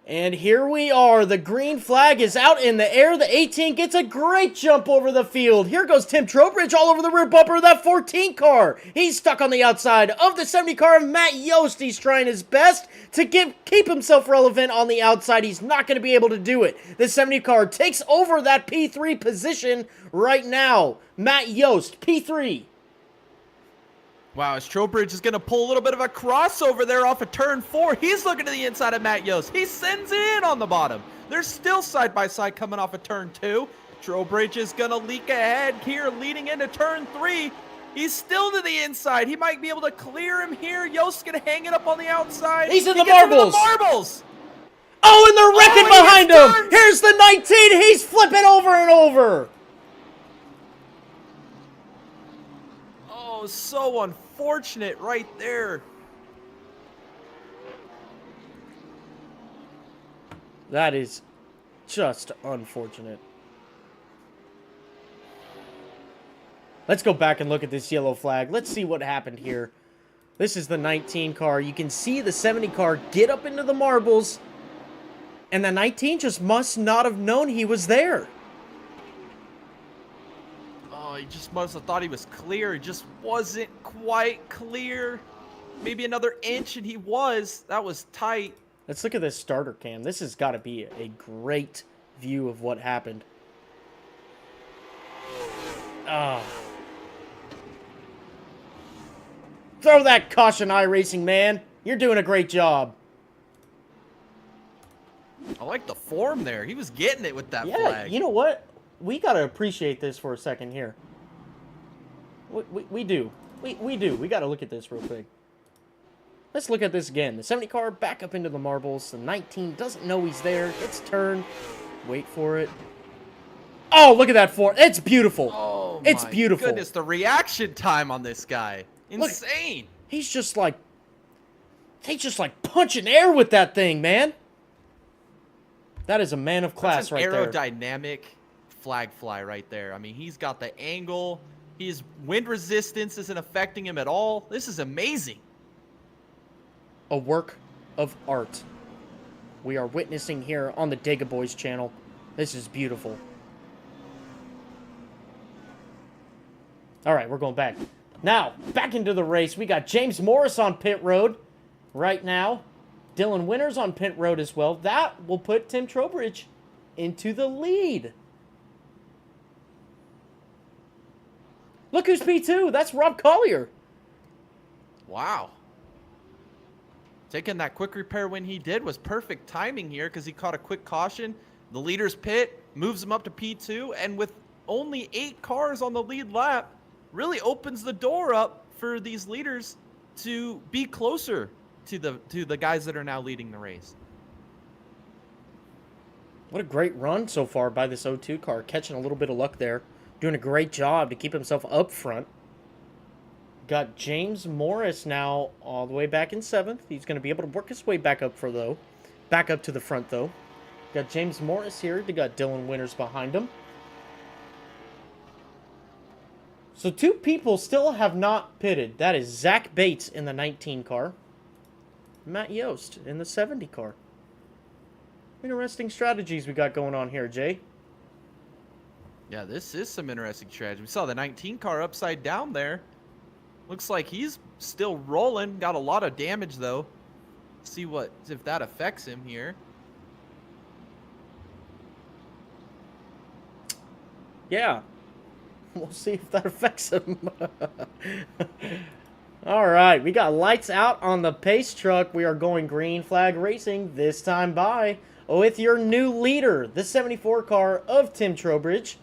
And here we are. The green flag is out in the air. The 18 gets a great jump over the field. Here goes Tim Trowbridge all over the rear bumper of that 14 car. He's stuck on the outside of the 70 car of Matt Yost. He's trying his best to keep himself relevant on the outside. He's not going to be able to do it. The 70 car takes over that P3 position right now. Matt Yost, P3. Wow, as Trowbridge is going to pull a little bit of a crossover there off of turn 4. He's looking to the inside of Matt Yost. He sends it in on the bottom. They're still side-by-side coming off of turn 2. Trowbridge is going to leak ahead here, leading into turn 3. He's still to the inside. He might be able to clear him here. Yost's going to hang it up on the outside. He's in the marbles. Oh, and they're wrecking behind him. Here's the 19. He's flipping over and over. Oh, so unfortunate right there. That is just unfortunate. Let's go back and look at this yellow flag. Let's see what happened here. This is the 19 car. You can see the 70 car get up into the marbles. And the 19 just must not have known he was there. Oh, he just must have thought he was clear. He just wasn't quite clear. Maybe another inch and he was. That was tight. Let's look at this starter cam. This has got to be a great view of what happened. Ah. Throw that caution, iRacing man. You're doing a great job. I like the form there. He was getting it with that flag. Yeah, you know what? We got to appreciate this for a second here. We do. We do. We got to look at this real quick. Let's look at this again. The 70 car back up into the marbles. The 19 doesn't know he's there. Gets turned. Wait for it. Oh, look at that form. It's beautiful. Oh, it's my beautiful. Goodness, the reaction time on this guy. Insane. Look, he's just like punching air with that thing, man. That is a man of class right there. Aerodynamic flag fly right there. I mean, he's got the angle. His wind resistance isn't affecting him at all. This is amazing. A work of art we are witnessing here on the Dega Boys channel. This is beautiful. All right, we're going back. Now, back into the race. We got James Morris on pit road right now. Dylan Winters on pit road as well. That will put Tim Trowbridge into the lead. Look who's P2. That's Rob Collier. Wow. Taking that quick repair when he did was perfect timing here because he caught a quick caution. The leader's pit moves him up to P2, and with only 8 cars on the lead lap, really opens the door up for these leaders to be closer to the guys that are now leading the race. What a great run so far by this O2 car, catching a little bit of luck there. Doing a great job to keep himself up front. Got James Morris now all the way back in 7th. He's going to be able to work his way back up to the front, though. Got James Morris here. They got Dylan Winters behind him. So 2 people still have not pitted. That is Zach Bates in the 19 car. Matt Yost in the 70 car. Interesting strategies we got going on here, Jay. Yeah, this is some interesting strategy. We saw the 19 car upside down there. Looks like he's still rolling. Got a lot of damage, though. See if that affects him here. Yeah. We'll see if that affects him. All right, we got lights out on the pace truck. We are going green flag racing this time by with your new leader, the 74 car of Tim Trowbridge.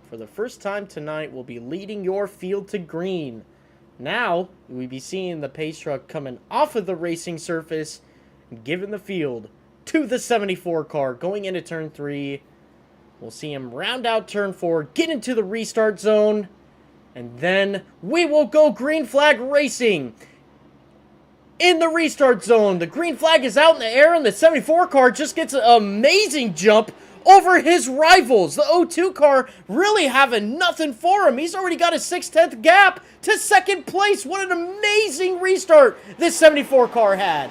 For the first time tonight, we'll be leading your field to green. Now, we'll be seeing the pace truck coming off of the racing surface and giving the field to the 74 car going into turn 3. We'll see him round out turn 4, get into the restart zone, and then we will go green flag racing. In the restart zone, the green flag is out in the air, and the 74 car just gets an amazing jump over his rivals. The O2 car really having nothing for him. He's already got a 6/10 gap to 2nd place. What an amazing restart this 74 car had.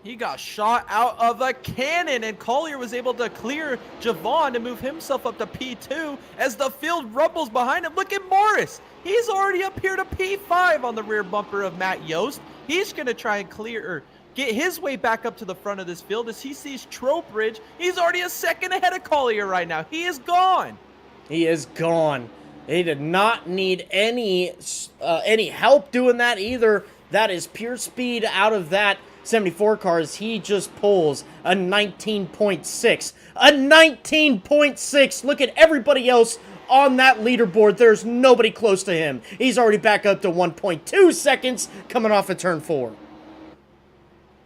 He got shot out of a cannon, and Collier was able to clear Javon to move himself up to P2 as the field rumbles behind him. Look at Morris. He's already up here to P5 on the rear bumper of Matt Yost. He's going to try and get his way back up to the front of this field as he sees Trowbridge. He's already a second ahead of Collier right now. He is gone. He is gone. He did not need any help doing that either. That is pure speed out of that 74 cars. He just pulls a 19.6. A 19.6. Look at everybody else on that leaderboard. There's nobody close to him. He's already back up to 1.2 seconds coming off of turn 4.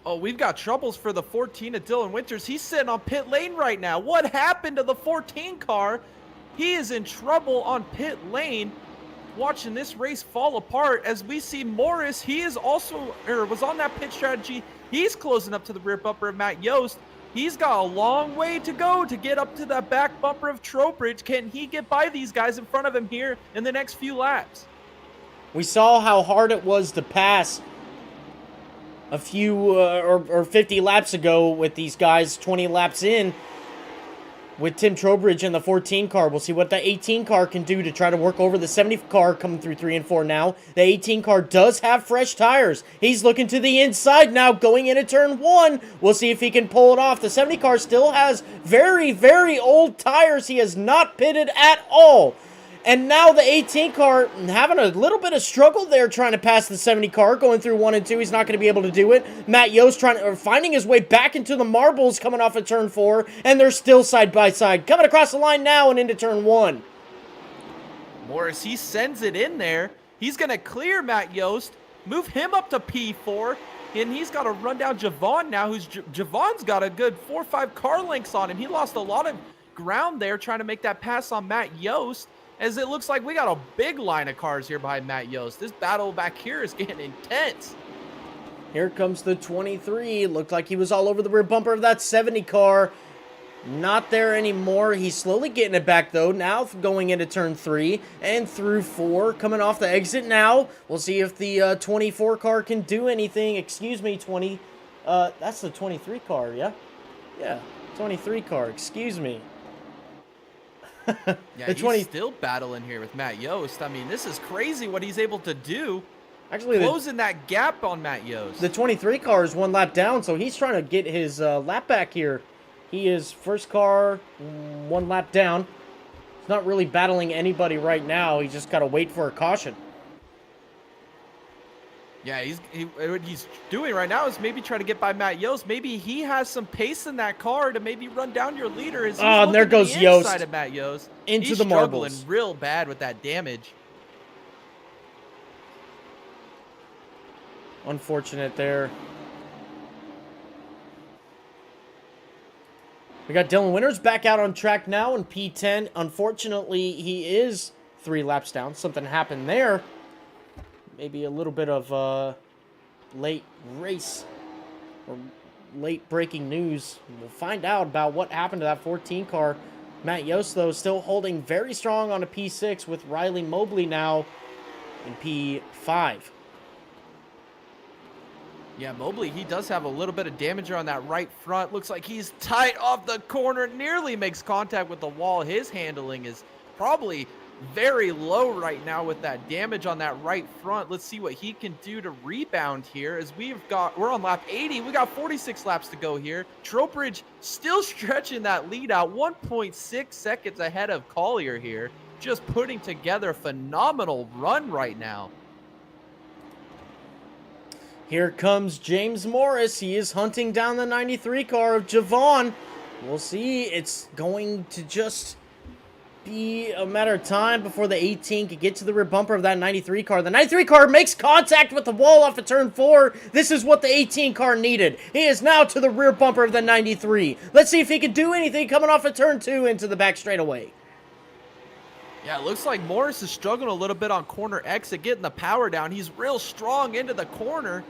Oh, we've got troubles for the 14 of Dylan Winters. He's sitting on pit lane right now. What happened to the 14 car? He is in trouble on pit lane. Watching this race fall apart as we see Morris. He is also, was on that pit strategy. He's closing up to the rear bumper of Matt Yost. He's got a long way to go to get up to the back bumper of Trowbridge. Can he get by these guys in front of him here in the next few laps? We saw how hard it was to pass a few or 50 laps ago with these guys, 20 laps in with Tim Trowbridge in the 14 car. We'll see what the 18 car can do to try to work over the 70 car coming through 3 and 4 now. The 18 car does have fresh tires. He's looking to the inside now going into turn 1. We'll see if he can pull it off. The 70 car still has very, very old tires. He has not pitted at all. And now the 18 car having a little bit of struggle there trying to pass the 70 car, going through 1 and 2. He's not going to be able to do it. Matt Yost finding his way back into the marbles coming off of turn 4, and they're still side by side. Coming across the line now and into turn 1. Morris, he sends it in there. He's going to clear Matt Yost, move him up to P4, and he's got to run down Javon now, Javon's got a good 4 or 5 car lengths on him. He lost a lot of ground there trying to make that pass on Matt Yost, as it looks like we got a big line of cars here behind Matt Yost. This battle back here is getting intense. Here comes the 23. Looked like he was all over the rear bumper of that 70 car. Not there anymore. He's slowly getting it back, though. Now going into turn 3 and through 4. Coming off the exit now. We'll see if the 24 car can do anything. Excuse me, 20. That's the 23 car, yeah? Yeah, 23 car. Excuse me. Yeah, he's still battling here with Matt Yost. I mean, this is crazy what he's able to do. Actually, closing that gap on Matt Yost. The 23 car is 1 lap down, so he's trying to get his lap back here. He is first car, 1 lap down. He's not really battling anybody right now. He's just got to wait for a caution. Yeah, what he's doing right now is maybe try to get by Matt Yost. Maybe he has some pace in that car to maybe run down your leader. As and there goes Yost. Inside of Matt Yost. Into he's the struggling marbles. Real bad with that damage. Unfortunate there. We got Dylan Winters back out on track now in P10. Unfortunately, he is 3 laps down. Something happened there. Maybe a little bit of late race or late breaking news. We'll find out about what happened to that 14 car. Matt Yost, though, still holding very strong on a P6 with Riley Mobley now in P5. Yeah, Mobley, he does have a little bit of damage on that right front. Looks like he's tight off the corner, nearly makes contact with the wall. His handling is probably very low right now with that damage on that right front. Let's see what he can do to rebound here as we're on lap 80. We got 46 laps to go here. Trowbridge still stretching that lead out, 1.6 seconds ahead of Collier here. Just putting together a phenomenal run right now. Here comes James Morris. He is hunting down the 93 car of Javon. We'll see. It's going to just be a matter of time before the 18 could get to the rear bumper of that 93 car. The 93 car makes contact with the wall off of turn 4. This is what the 18 car needed. He is now to the rear bumper of the 93. Let's see if he can do anything coming off of turn 2 into the back straightaway. Yeah, it looks like Morris is struggling a little bit on corner exit, getting the power down. He's real strong into the corner.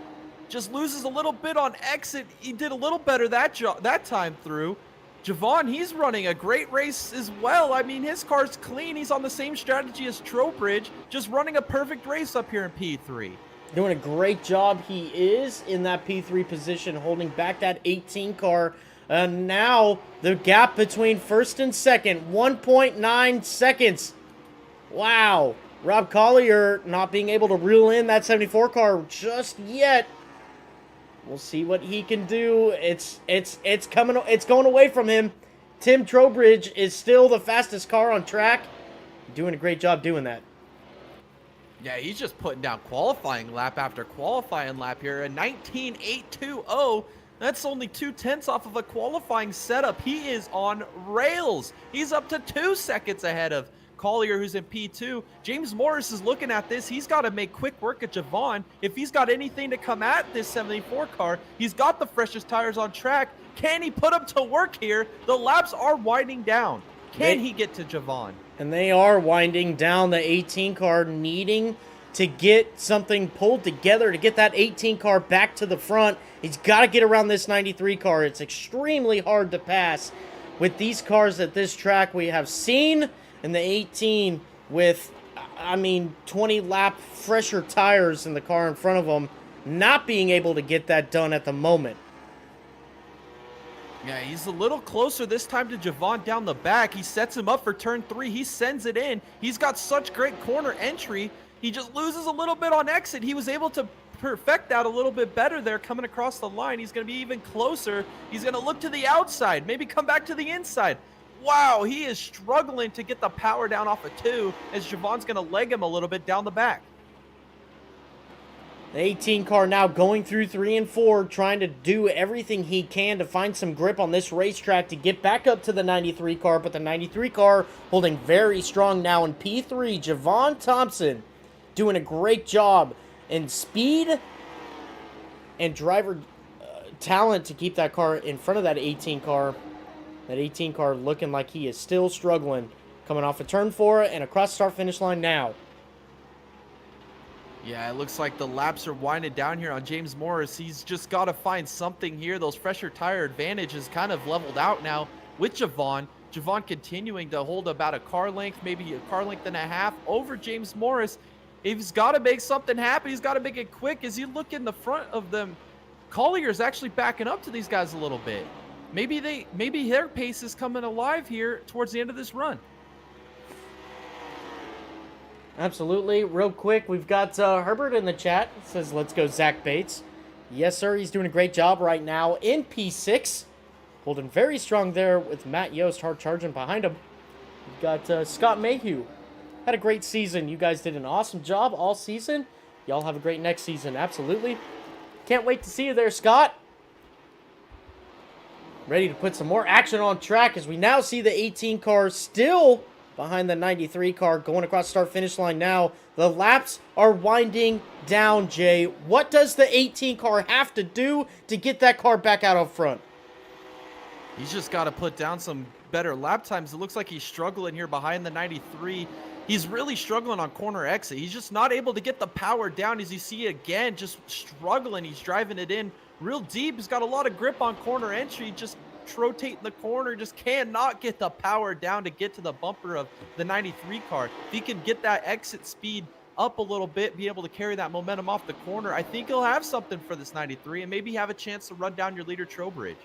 Just loses a little bit on exit. He did a little better that time through. Javon, he's running a great race as well. I mean, his car's clean. He's on the same strategy as Trowbridge, just running a perfect race up here in P3. Doing a great job. He is in that P3 position, holding back that 18 car. And now the gap between first and second, 1.9 seconds. Wow. Rob Collier not being able to reel in that 74 car just yet. We'll see what he can do. It's going away from him. Tim Trowbridge is still the fastest car on track. Doing a great job doing that. Yeah, he's just putting down qualifying lap after qualifying lap here. A 19.820. That's only 0.2 off of a qualifying setup. He is on rails. He's up to 2 seconds ahead of Collier, who's in P2. James Morris is looking at this. He's got to make quick work at Javon. If he's got anything to come at this 74 car, he's got the freshest tires on track. Can he put them to work here? The laps are winding down. Can he get to Javon? And they are winding down. The 18 car needing to get something pulled together to get that 18 car back to the front. He's got to get around this 93 car. It's extremely hard to pass with these cars at this track. We have seen in the 18 with, 20 lap fresher tires in the car in front of them, not being able to get that done at the moment. Yeah, he's a little closer this time to Javon down the back. He sets him up for turn 3. He sends it in. He's got such great corner entry. He just loses a little bit on exit. He was able to perfect that a little bit better there coming across the line. He's going to be even closer. He's going to look to the outside, maybe come back to the inside. Wow, he is struggling to get the power down off of 2 as Javon's going to leg him a little bit down the back. The 18 car now going through 3 and 4, trying to do everything he can to find some grip on this racetrack to get back up to the 93 car, but the 93 car holding very strong now in P3. Javon Thompson doing a great job in speed and driver talent to keep that car in front of that 18 car. That 18 car looking like he is still struggling. Coming off of turn 4 and across the start-finish line now. Yeah, it looks like the laps are winding down here on James Morris. He's just got to find something here. Those fresher tire advantage is kind of leveled out now. with Javon. Javon continuing to hold about a car length, maybe a car length and a half over James Morris. He's got to make something happen. He's got to make it quick. As you look in the front of them, Collier's actually backing up to these guys a little bit. Maybe their pace is coming alive here towards the end of this run. Absolutely. Real quick, we've got Herbert in the chat. It says, let's go Zach Bates. Yes, sir. He's doing a great job right now in P6. Holding very strong there with Matt Yost hard charging behind him. We've got Scott Mayhew. Had a great season. You guys did an awesome job all season. Y'all have a great next season. Absolutely. Can't wait to see you there, Scott. Ready to put some more action on track as we now see the 18 car still behind the 93 car going across the start-finish line now. The laps are winding down, Jay. What does the 18 car have to do to get that car back out up front? He's just got to put down some better lap times. It looks like he's struggling here behind the 93. He's really struggling on corner exit. He's just not able to get the power down. As you see again, just struggling. He's driving it in real deep. He's got a lot of grip on corner entry. Just rotating the corner. Just cannot get the power down to get to the bumper of the 93 car. If he can get that exit speed up a little bit, be able to carry that momentum off the corner, I think he'll have something for this 93 and maybe have a chance to run down your leader Trowbridge.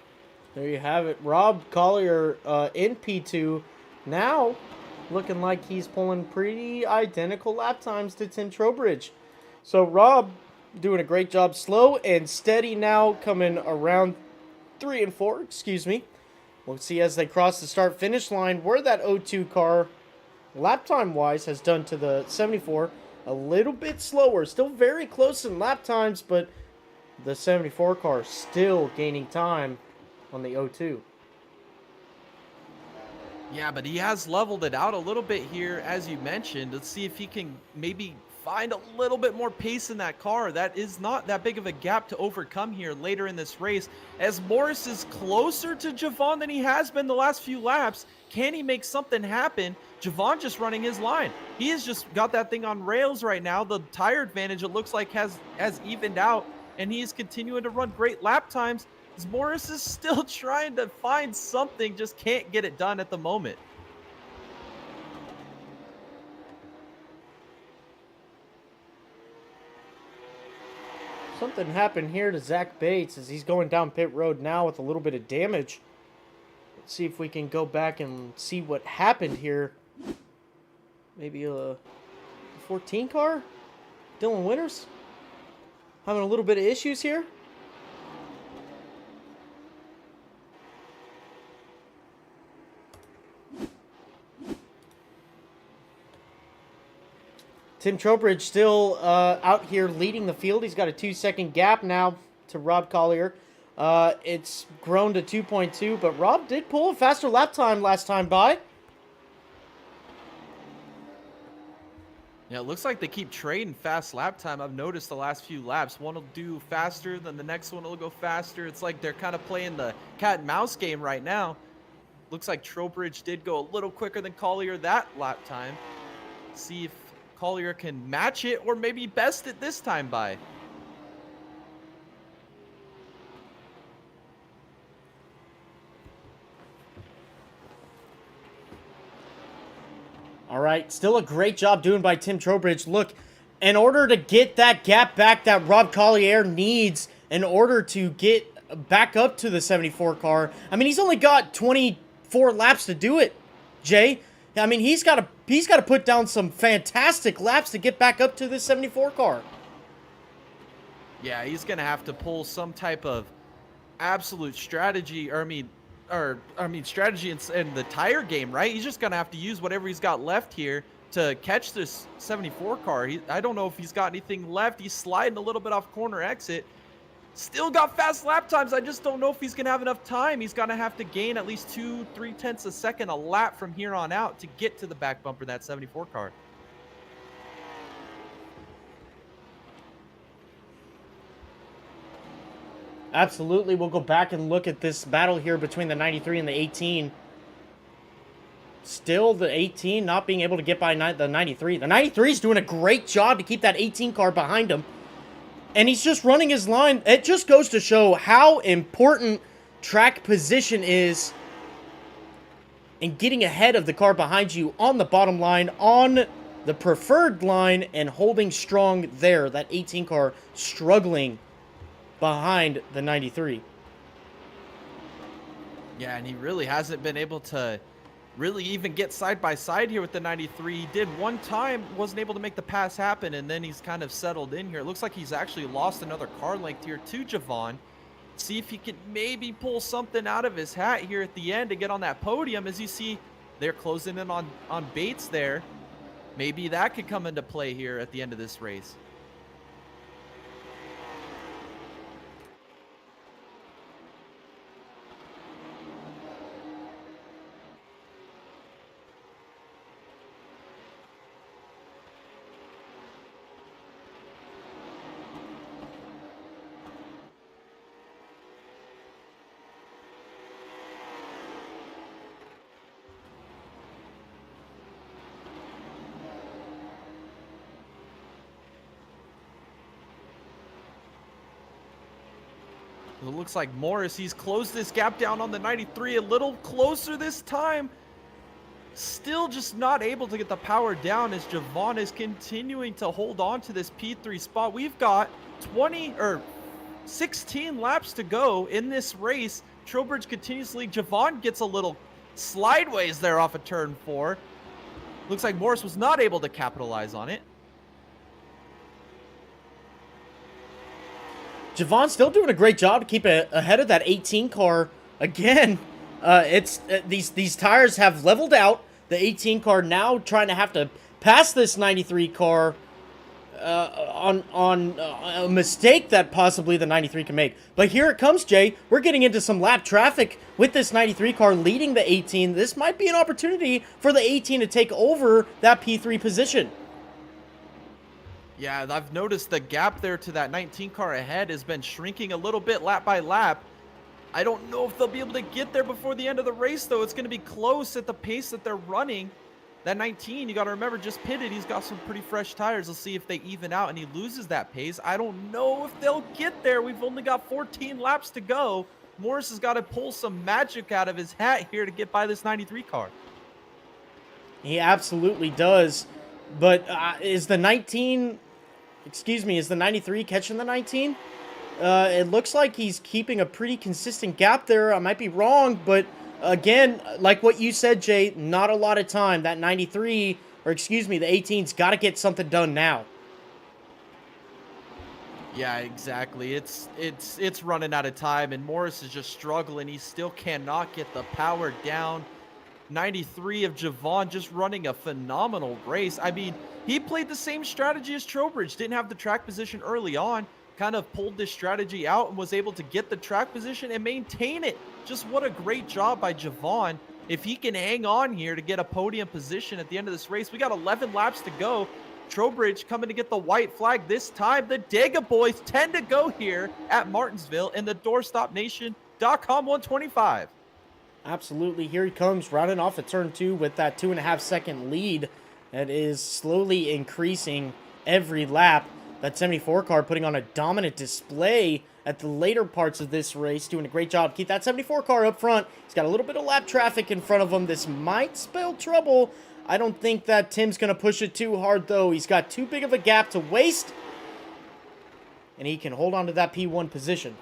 There you have it. Rob Collier in P2. Now, looking like he's pulling pretty identical lap times to Tim Trowbridge. So, Rob doing a great job. Slow and steady now, coming around 3 and 4, excuse me. We'll see as they cross the start-finish line where that 02 car, lap time-wise, has done to the 74. A little bit slower. Still very close in lap times, but the 74 car still gaining time on the 02. Yeah, but he has leveled it out a little bit here, as you mentioned. Let's see if he can maybe find a little bit more pace in that car. That is not that big of a gap to overcome here later in this race. As Morris is closer to Javon than he has been the last few laps, can he make something happen? Javon just running his line. He has just got that thing on rails right now. The tire advantage, it looks like, has evened out, and he is continuing to run great lap times. As Morris is still trying to find something, just can't get it done at the moment. Something happened here to Zach Bates as he's going down pit road now with a little bit of damage. Let's see if we can go back and see what happened here. Maybe a 14 car? Dylan Winters? Having a little bit of issues here? Tim Trowbridge still out here leading the field. He's got a 2-second gap now to Rob Collier. It's grown to 2.2, but Rob did pull a faster lap time last time by. Yeah, it looks like they keep trading fast lap time. I've noticed the last few laps. One will do faster, then the next one will go faster. It's like they're kind of playing the cat and mouse game right now. Looks like Trowbridge did go a little quicker than Collier that lap time. See if Collier can match it or maybe best it this time by. All right, still a great job doing by Tim Trowbridge. Look, in order to get that gap back that Rob Collier needs in order to get back up to the 74 car, I mean, he's only got 24 laps to do it, Jay. I mean, he's got to put down some fantastic laps to get back up to the 74 car. Yeah, he's going to have to pull some type of absolute strategy, strategy in the tire game, right? He's just going to have to use whatever he's got left here to catch this 74 car. I don't know if he's got anything left. He's sliding a little bit off corner exit. Still got fast lap times. I just don't know if he's going to have enough time. He's going to have to gain at least 2-3 tenths a second a lap from here on out to get to the back bumper of that 74 car. Absolutely. We'll go back and look at this battle here between the 93 and the 18. Still the 18 not being able to get by the 93. The 93 is doing a great job to keep that 18 car behind him. And he's just running his line. It just goes to show how important track position is and getting ahead of the car behind you on the bottom line, on the preferred line, and holding strong there. That 18 car struggling behind the 93. Yeah, and he really hasn't been able to really even get side by side here with the 93. He did one time, wasn't able to make the pass happen, and then he's kind of settled in here. It looks like he's actually lost another car length here to Javon. See if he can maybe pull something out of his hat here at the end to get on that podium. As you see, they're closing in on Bates there. Maybe that could come into play here at the end of this race. It looks like Morris, he's closed this gap down on the 93 a little closer this time. Still just not able to get the power down as Javon is continuing to hold on to this P3 spot. We've got 16 laps to go in this race. Trowbridge continues to lead. Javon gets a little slideways there off of turn 4. Looks like Morris was not able to capitalize on it. Javon's still doing a great job to keep ahead of that 18 car. Again, these tires have leveled out. The 18 car now trying to have to pass this 93 car on a mistake that possibly the 93 can make. But here it comes, Jay. We're getting into some lap traffic with this 93 car leading the 18. This might be an opportunity for the 18 to take over that P3 position. Yeah, I've noticed the gap there to that 19 car ahead has been shrinking a little bit lap by lap. I don't know if they'll be able to get there before the end of the race, though. It's going to be close at the pace that they're running. That 19, you got to remember, just pitted. He's got some pretty fresh tires. Let's see if they even out and he loses that pace. I don't know if they'll get there. We've only got 14 laps to go. Morris has got to pull some magic out of his hat here to get by this 93 car. He absolutely does. But is the 93 catching the 19? It looks like he's keeping a pretty consistent gap there. I might be wrong, but again, like what you said, Jay, not a lot of time. That 93, or excuse me, the 18's got to get something done now. Yeah, exactly. It's running out of time, and Morris is just struggling. He still cannot get the power down. 93 of Javon just running a phenomenal race. I mean, he played the same strategy as Trowbridge. Didn't have the track position early on. Kind of pulled this strategy out and was able to get the track position and maintain it. Just what a great job by Javon. If he can hang on here to get a podium position at the end of this race, we got 11 laps to go. Trowbridge coming to get the white flag this time. The Dega boys tend to go here at Martinsville in the DoorstopNation.com 125. Absolutely. Here he comes, rounding off at turn 2 with that 2.5 second lead that is slowly increasing every lap. That 74 car putting on a dominant display at the later parts of this race, doing a great job. Keep that 74 car up front. He's got a little bit of lap traffic in front of him. This might spell trouble. I don't think that Tim's going to push it too hard, though. He's got too big of a gap to waste, and he can hold on to that P1 position.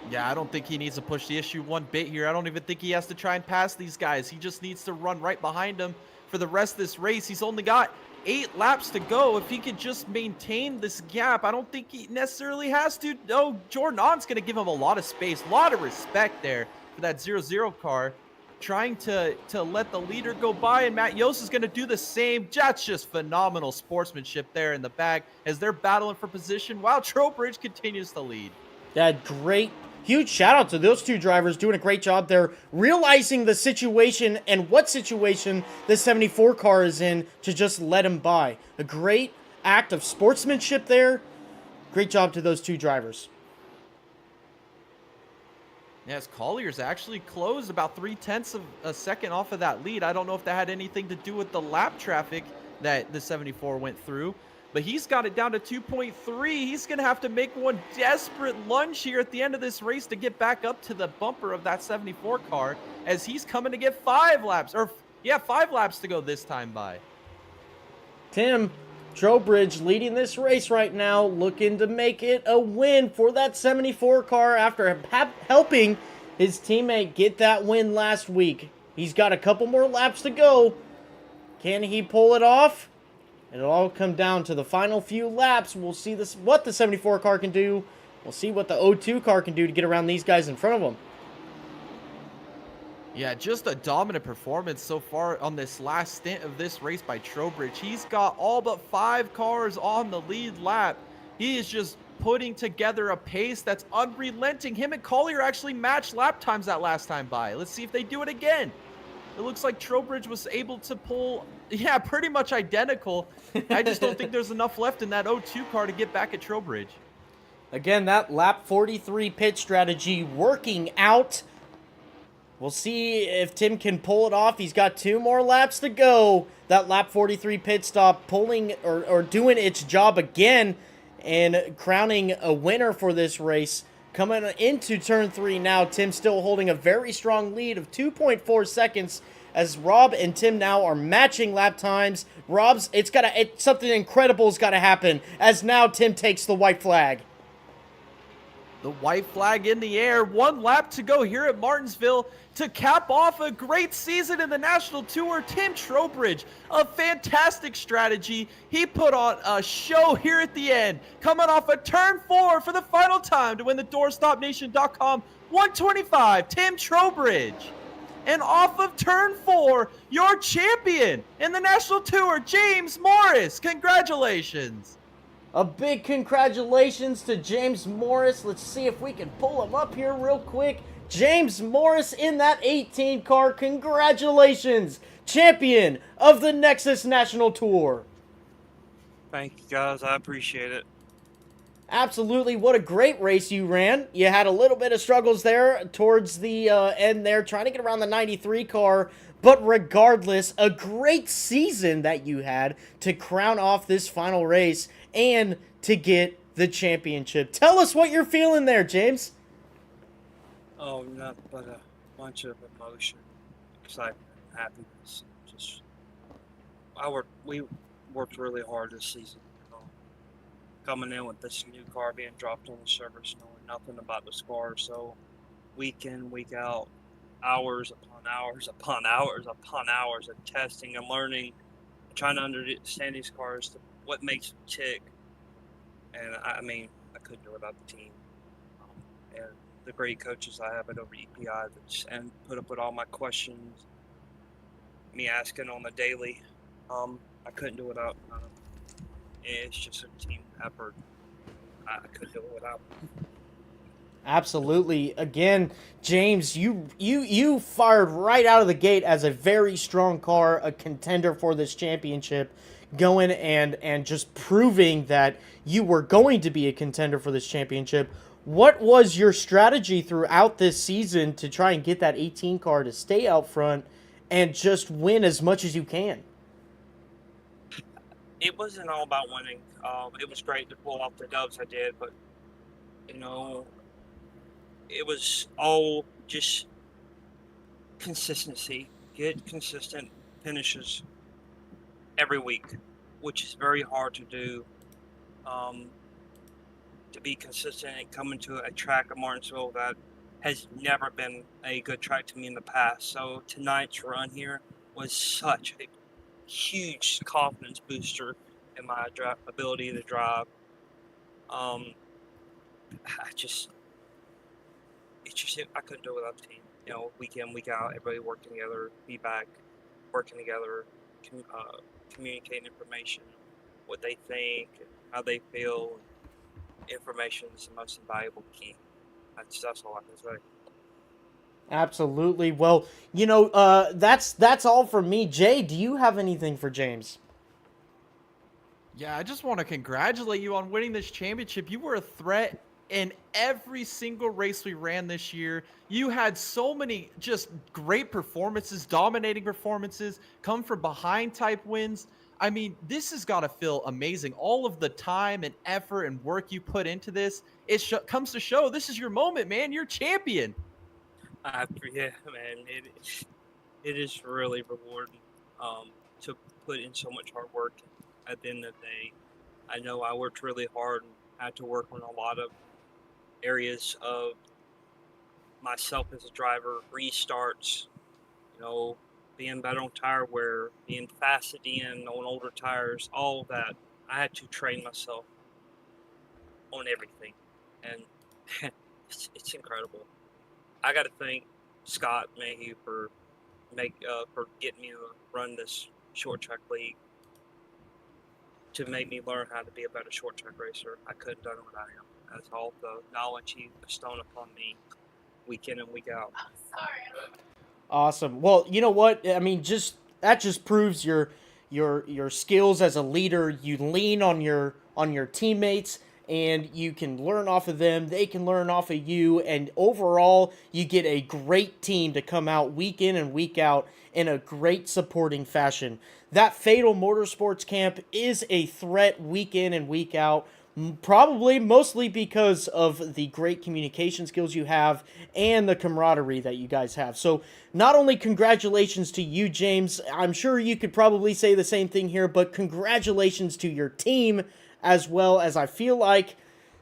Yeah, I don't think he needs to push the issue one bit here. I don't even think he has to try and pass these guys. He just needs to run right behind them for the rest of this race. He's only got 8 laps to go. If he could just maintain this gap, I don't think he necessarily has to. No, Jordan On's going to give him a lot of space, a lot of respect there for that 0-0 car. Trying to let the leader go by, and Matt Yost is going to do the same. That's just phenomenal sportsmanship there in the back as they're battling for position while Trowbridge continues to lead. Yeah, great. Huge shout out to those two drivers doing a great job there, realizing the situation and what situation the 74 car is in to just let him by. A great act of sportsmanship there. Great job to those two drivers. Yes, Collier's actually closed about 0.3 of a second off of that lead. I don't know if that had anything to do with the lap traffic that the 74 went through. but he's got it down to 2.3. He's going to have to make one desperate lunge here at the end of this race to get back up to the bumper of that 74 car, as he's coming to get 5 laps, or yeah, 5 laps to go this time by. Tim Trowbridge leading this race right now, looking to make it a win for that 74 car after helping his teammate get that win last week. He's got a couple more laps to go. Can he pull it off? It'll all come down to the final few laps. We'll see what the 74 car can do. We'll see what the 02 car can do to get around these guys in front of them. Yeah, just a dominant performance so far on this last stint of this race by Trowbridge. He's got all but 5 cars on the lead lap. He is just putting together a pace that's unrelenting. Him and Collier actually matched lap times that last time by. Let's see if they do it again. It looks like Trowbridge was able to pull, yeah, pretty much identical. I just don't think there's enough left in that 02 car to get back at Trowbridge. Again, that lap 43 pit strategy working out. We'll see if Tim can pull it off. He's got 2 more laps to go. That lap 43 pit stop pulling or doing its job again and crowning a winner for this race. Coming into turn 3 now, Tim still holding a very strong lead of 2.4 seconds as Rob and Tim now are matching lap times. Something incredible's got to happen as now Tim takes the white flag. The white flag in the air. 1 lap to go here at Martinsville to cap off a great season in the National Tour. Tim Trowbridge, a fantastic strategy. He put on a show here at the end, coming off a turn 4 for the final time to win the DoorstopNation.com 125. Tim Trowbridge. And off of turn 4, your champion in the National Tour, James Morris. Congratulations. A big congratulations to James Morris. Let's see if we can pull him up here real quick. James Morris in that 18 car. Congratulations, champion of the Nexus National Tour. Thank you, guys. I appreciate it. Absolutely. What a great race you ran. You had a little bit of struggles there towards the end there, trying to get around the 93 car. But regardless, a great season that you had to crown off this final race and to get the championship. Tell us what you're feeling there, James. Oh, nothing but a bunch of emotion, excitement, happiness. We worked really hard this season. Coming in with this new car being dropped on the service, knowing nothing about this car. So week in, week out, hours upon hours upon hours upon hours of testing and learning, trying to understand these cars, what makes them tick. And I couldn't do it without the team. And the great coaches I have at over EPI and put up with all my questions, me asking on the daily. I couldn't do it without them. It's just a team effort. I couldn't do it without them. Absolutely. Again, James, you fired right out of the gate as a very strong car, a contender for this championship, going and just proving that you were going to be a contender for this championship. What was your strategy throughout this season to try and get that 18 car to stay out front and just win as much as you can? It wasn't all about winning. It was great to pull off the dubs I did, but, it was all just consistency. Get consistent finishes every week, which is very hard to do. To be consistent and coming to a track of Martinsville that has never been a good track to me in the past. So tonight's run here was such a huge confidence booster in my ability to drive. I couldn't do it without the team. Week in, week out, everybody working together, feedback, working together, communicating information, what they think, how they feel. Information is the most invaluable key. That's all I can say. Absolutely. Well, that's all from me. Jay, do you have anything for James? Yeah, I just want to congratulate you on winning this championship. You were a threat in every single race we ran this year. You had so many just great performances, dominating performances, come from behind type wins. I mean, this has got to feel amazing. All of the time and effort and work you put into this, it comes to show this is your moment, man. You're champion. Yeah, man, it is really rewarding to put in so much hard work. At the end of the day, I know I worked really hard and had to work on a lot of areas of myself as a driver, restarts, being better on tire wear, being fasted in on older tires, all of that. I had to train myself on everything, and it's incredible. I got to thank Scott Mayhew for getting me to run this short track league to make me learn how to be a better short track racer. I couldn't have done what I am. That's all the knowledge he bestowed upon me week in and week out. Awesome. Well, you know what? I mean, that just proves your skills as a leader. You lean on your teammates, and you can learn off of them. They can learn off of you, and overall, you get a great team to come out week in and week out in a great supporting fashion. That Fatal Motorsports Camp is a threat week in and week out. Probably mostly because of the great communication skills you have and the camaraderie that you guys have. So not only congratulations to you, James, I'm sure you could probably say the same thing here, but congratulations to your team as well, as I feel like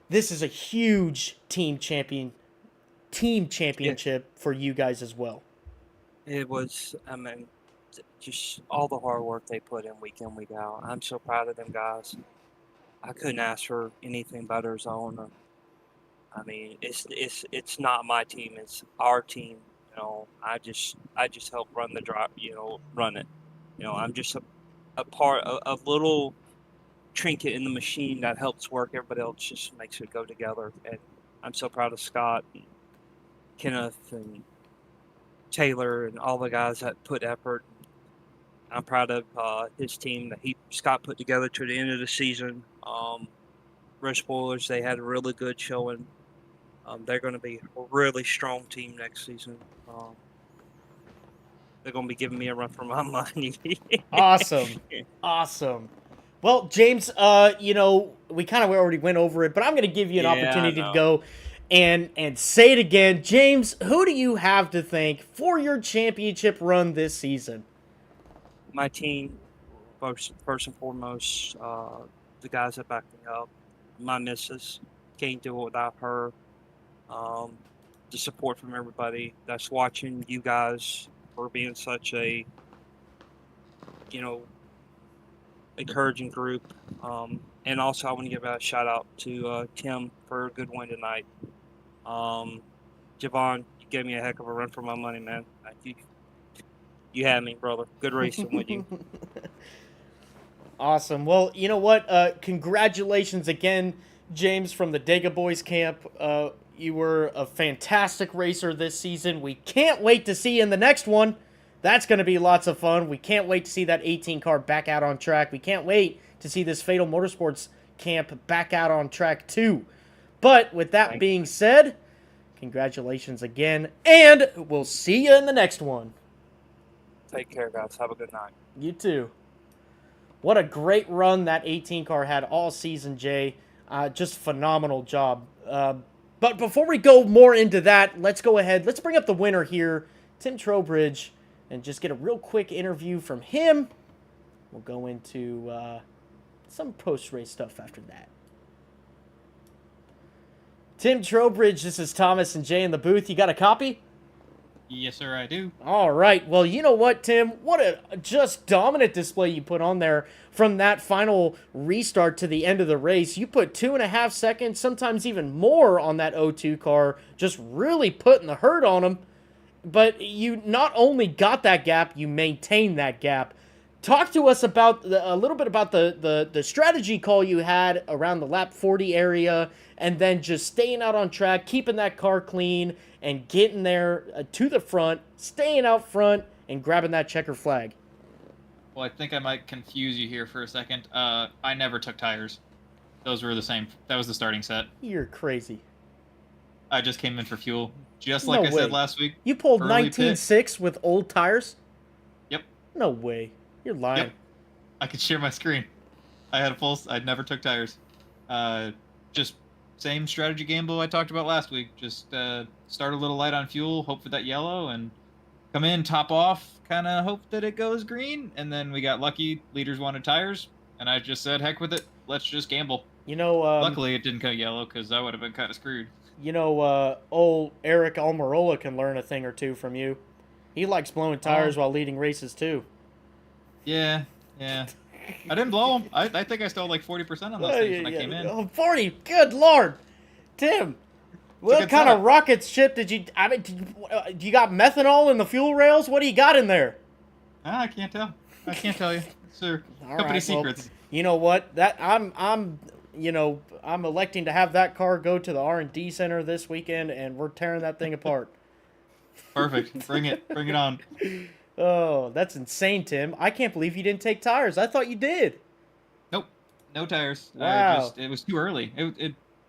this is a huge team championship for you guys as well. It was, I mean, just all the hard work they put in, week out. I'm so proud of them guys. I couldn't ask for anything better as owner. I mean, it's not my team; it's our team. I just help run the drive. Run it. I'm just a part, a little trinket in the machine that helps work. Everybody else just makes it go together. And I'm so proud of Scott, and Kenneth, and Taylor, and all the guys that put effort. I'm proud of his team that Scott put together to the end of the season. Rush Spoilers, they had a really good showing. They're going to be a really strong team next season. They're going to be giving me a run for my money. Awesome. Well, James, we kind of already went over it, but I'm going to give you an opportunity to go and say it again. James, who do you have to thank for your championship run this season? My team, first and foremost, the guys that backed me up. My missus, can't do it without her. The support from everybody that's watching, you guys, for being such a, encouraging group. And also I want to give a shout out to Tim for a good win tonight. Javon, you gave me a heck of a run for my money, man. You had me, brother. Good racing with you. Awesome. Well, you know what? Congratulations again, James, from the Dega Boys camp. You were a fantastic racer this season. We can't wait to see you in the next one. That's going to be lots of fun. We can't wait to see that 18 car back out on track. We can't wait to see this Fatal Motorsports camp back out on track too. But with that being said, congratulations again, and we'll see you in the next one. Take care, guys. Have a good night. You too. What a great run that 18 car had all season, Jay. Just phenomenal job. But before we go more into that, let's go ahead. Let's bring up the winner here, Tim Trowbridge, and just get a real quick interview from him. We'll go into some post-race stuff after that. Tim Trowbridge, this is Thomas and Jay in the booth. You got a copy? Yes, sir, I do. All right. Well, you know what, Tim? What a just dominant display you put on there from that final restart to the end of the race. You put 2.5 seconds, sometimes even more, on that O2 car, just really putting the hurt on them. But you not only got that gap, you maintained that gap. Talk to us about a little bit about the strategy call you had around the lap 40 area, and then just staying out on track, keeping that car clean, and getting there to the front, staying out front, and grabbing that checker flag. Well, I think I might confuse you here for a second. I never took tires. Those were the same. That was the starting set. You're crazy. I just came in for fuel, just like I said last week. You pulled 19.6 with old tires? Yep. No way. You're lying. Yep. I could share my screen. I never took tires. Just same strategy gamble I talked about last week. Just start a little light on fuel, hope for that yellow, and come in, top off, kind of hope that it goes green. And then we got lucky. Leaders wanted tires, and I just said, heck with it. Let's just gamble. You know, Luckily, it didn't go yellow because I would have been kind of screwed. Old Eric Almirola can learn a thing or two from you. He likes blowing tires while leading races too. Yeah. I didn't blow them. I think I stole like 40% on those things when I came in. Oh, 40. Good Lord. Tim, what good kind setup. of rocket ship did you... you got methanol in the fuel rails? What do you got in there? I can't tell. I can't tell you. Sir, All company right, secrets. Well, you know what? I'm electing to have that car go to the R&D center this weekend, and we're tearing that thing apart. Perfect. Bring it. Bring it on. Oh, that's insane, Tim. I can't believe you didn't take tires. I thought you did. Nope. No tires. Wow. It was too early.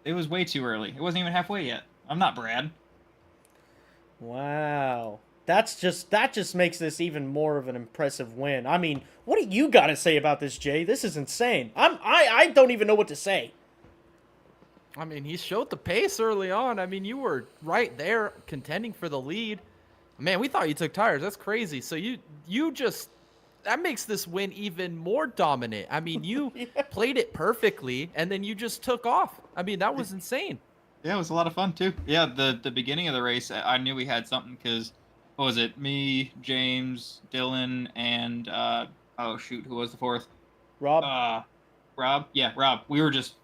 It was way too early. It wasn't even halfway yet. I'm not Brad. Wow. That just makes this even more of an impressive win. I mean, what do you got to say about this, Jay? This is insane. I don't even know what to say. I mean, he showed the pace early on. I mean, you were right there contending for the lead. Man, we thought you took tires. That's crazy. So you just that makes this win even more dominant. I mean, you played it perfectly, and then you just took off. I mean, that was insane. Yeah, it was a lot of fun too. Yeah, the beginning of the race, I knew we had something because what was it? Me, James, Dylan, and oh shoot, who was the fourth? Rob. Rob. Yeah, Rob. We were just,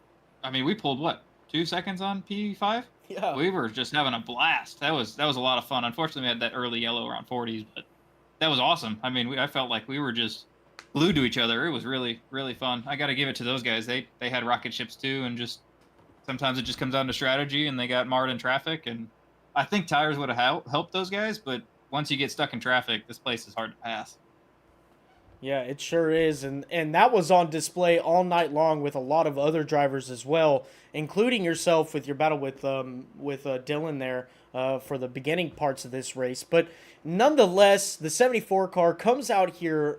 I mean, we pulled what, 2 seconds on P5? Yeah. We were just having a blast. That was a lot of fun. Unfortunately, we had that early yellow around 40s, but that was awesome. I mean, I felt like we were just glued to each other. It was really, really fun. I got to give it to those guys. They had rocket ships too, and just sometimes it just comes down to strategy, and they got marred in traffic. And I think tires would have helped those guys, but once you get stuck in traffic, this place is hard to pass. Yeah, it sure is, and that was on display all night long with a lot of other drivers as well, including yourself with your battle with Dylan there for the beginning parts of this race. But nonetheless, the 74 car comes out here,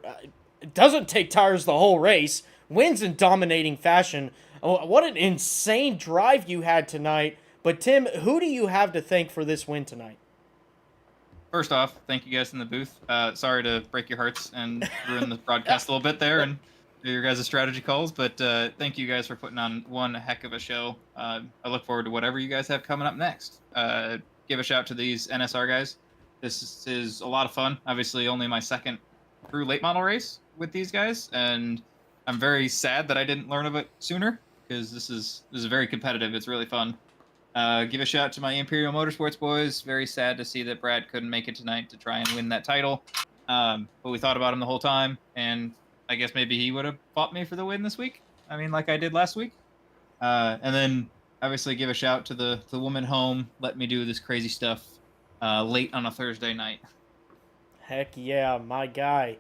doesn't take tires the whole race, wins in dominating fashion. Oh, what an insane drive you had tonight. But Tim, who do you have to thank for this win tonight? First off, thank you guys in the booth. Sorry to break your hearts and ruin the broadcast a little bit there and your guys' strategy calls, but thank you guys for putting on one heck of a show. I look forward to whatever you guys have coming up next. Give a shout to these NSR guys. This is a lot of fun. Obviously, only my second true late model race with these guys, and I'm very sad that I didn't learn of it sooner because this is very competitive. It's really fun. Give a shout to my Imperial Motorsports boys. Very sad to see that Brad couldn't make it tonight to try and win that title. But we thought about him the whole time, and I guess maybe he would have fought me for the win this week. I mean, like I did last week. And then obviously give a shout to the woman home. Let me do this crazy stuff late on a Thursday night. Heck yeah, my guy.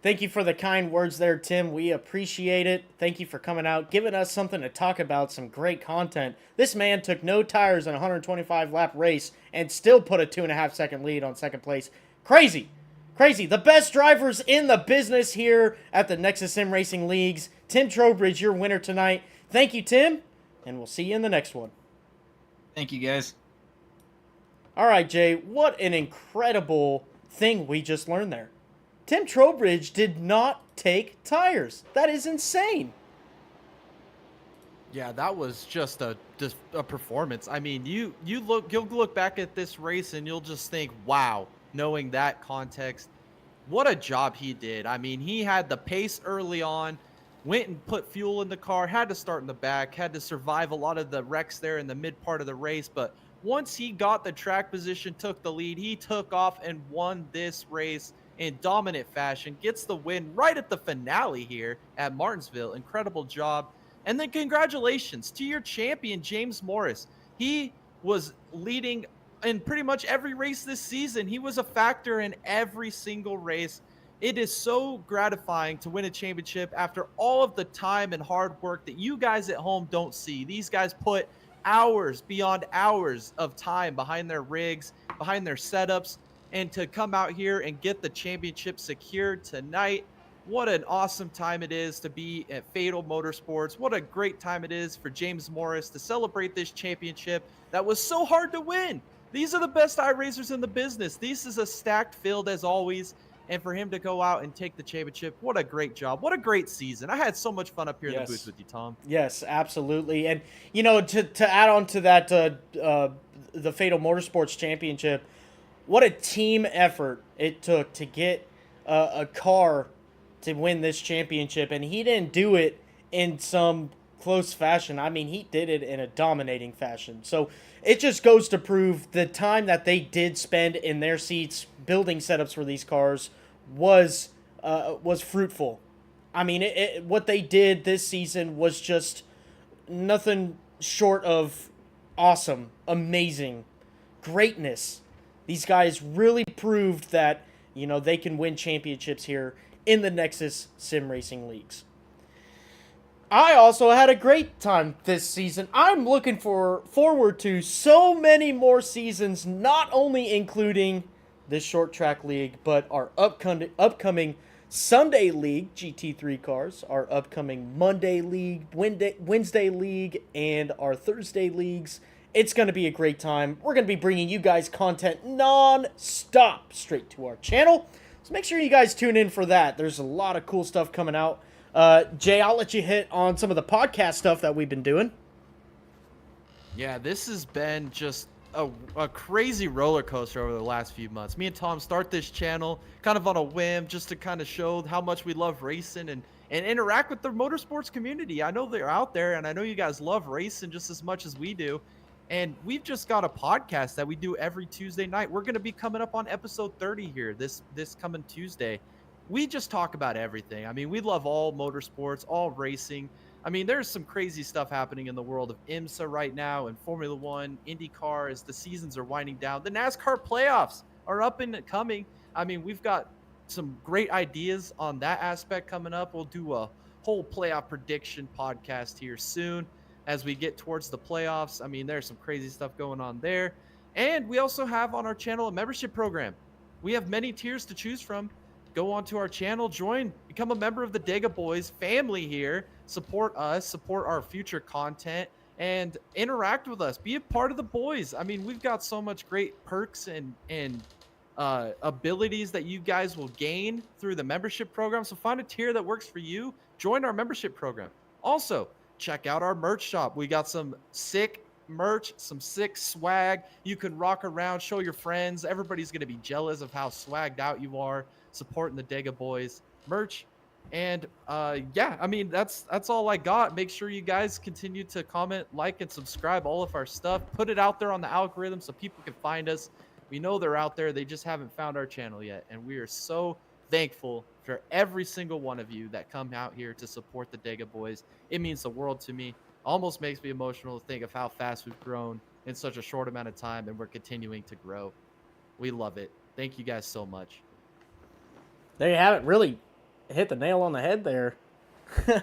Thank you for the kind words there, Tim. We appreciate it. Thank you for coming out, giving us something to talk about, some great content. This man took no tires in a 125-lap race and still put a 2.5-second lead on second place. Crazy. Crazy. The best drivers in the business here at the Nexus Sim Racing Leagues. Tim Trowbridge, your winner tonight. Thank you, Tim, and we'll see you in the next one. Thank you, guys. All right, Jay, what an incredible thing we just learned there. Tim Trowbridge did not take tires. That is insane. Yeah, that was just a performance. I mean, you'll look back at this race and you'll just think, wow, knowing that context, what a job he did. I mean, he had the pace early on, went and put fuel in the car, had to start in the back, had to survive a lot of the wrecks there in the mid part of the race, but once he got the track position, took the lead, he took off and won this race in dominant fashion, gets the win right at the finale here at Martinsville. Incredible job. And then congratulations to your champion, James Morris. He was leading in pretty much every race this season. He was a factor in every single race. It is so gratifying to win a championship after all of the time and hard work that you guys at home don't see. These guys put hours beyond hours of time behind their rigs, behind their setups, and to come out here and get the championship secured tonight, what an awesome time it is to be at Fatal Motorsports. What a great time it is for James Morris to celebrate this championship that was so hard to win. These are the best iRacers in the business. This is a stacked field as always. And for him to go out and take the championship, what a great job. What a great season. I had so much fun up here in the booth with you, Tom. Yes, absolutely. And, to add on to that, the Fatal Motorsports Championship, what a team effort it took to get a car to win this championship. And he didn't do it in some close fashion. I mean, he did it in a dominating fashion. So it just goes to prove the time that they did spend in their seats building setups for these cars was fruitful. I mean, what they did this season was just nothing short of awesome, amazing, greatness. These guys really proved that, they can win championships here in the Nexus Sim Racing Leagues. I also had a great time this season. I'm looking forward to so many more seasons, not only including this short track league, but our upcoming Sunday League GT3 cars, our upcoming Monday League, Wednesday League, and our Thursday Leagues. It's going to be a great time. We're going to be bringing you guys content non-stop straight to our channel. So make sure you guys tune in for that. There's a lot of cool stuff coming out. Jay, I'll let you hit on some of the podcast stuff that we've been doing. Yeah, this has been just a crazy roller coaster over the last few months. Me and Tom start this channel kind of on a whim just to kind of show how much we love racing and interact with the motorsports community. I know they're out there, and I know you guys love racing just as much as we do. And we've just got a podcast that we do every Tuesday night. We're going to be coming up on episode 30 here this coming Tuesday. We just talk about everything. I mean, we love all motorsports, all racing. I mean, there's some crazy stuff happening in the world of IMSA right now and Formula One, IndyCar as the seasons are winding down. The NASCAR playoffs are up and coming. I mean, we've got some great ideas on that aspect coming up. We'll do a whole playoff prediction podcast here soon as we get towards the playoffs. I mean, there's some crazy stuff going on there. And we also have on our channel a membership program. We have many tiers to choose from. Go onto our channel, join, become a member of the Dega Boys family here, support us, support our future content, and interact with us. Be a part of the boys. I mean, we've got so much great perks and abilities that you guys will gain through the membership program. So find a tier that works for you. Join our membership program. Also, check out our merch shop. We got some sick merch, some sick swag. You can rock around, show your friends. Everybody's going to be jealous of how swagged out you are, supporting the Dega Boys merch. And yeah, I mean, that's all I got. Make sure you guys continue to comment, like, and subscribe all of our stuff. Put it out there on the algorithm so people can find us. We know they're out there. They just haven't found our channel yet. And we are so thankful for every single one of you that come out here to support the Dega Boys. It means the world to me. Almost makes me emotional to think of how fast we've grown in such a short amount of time, and we're continuing to grow. We love it. Thank you guys so much. There you have it. Really hit the nail on the head there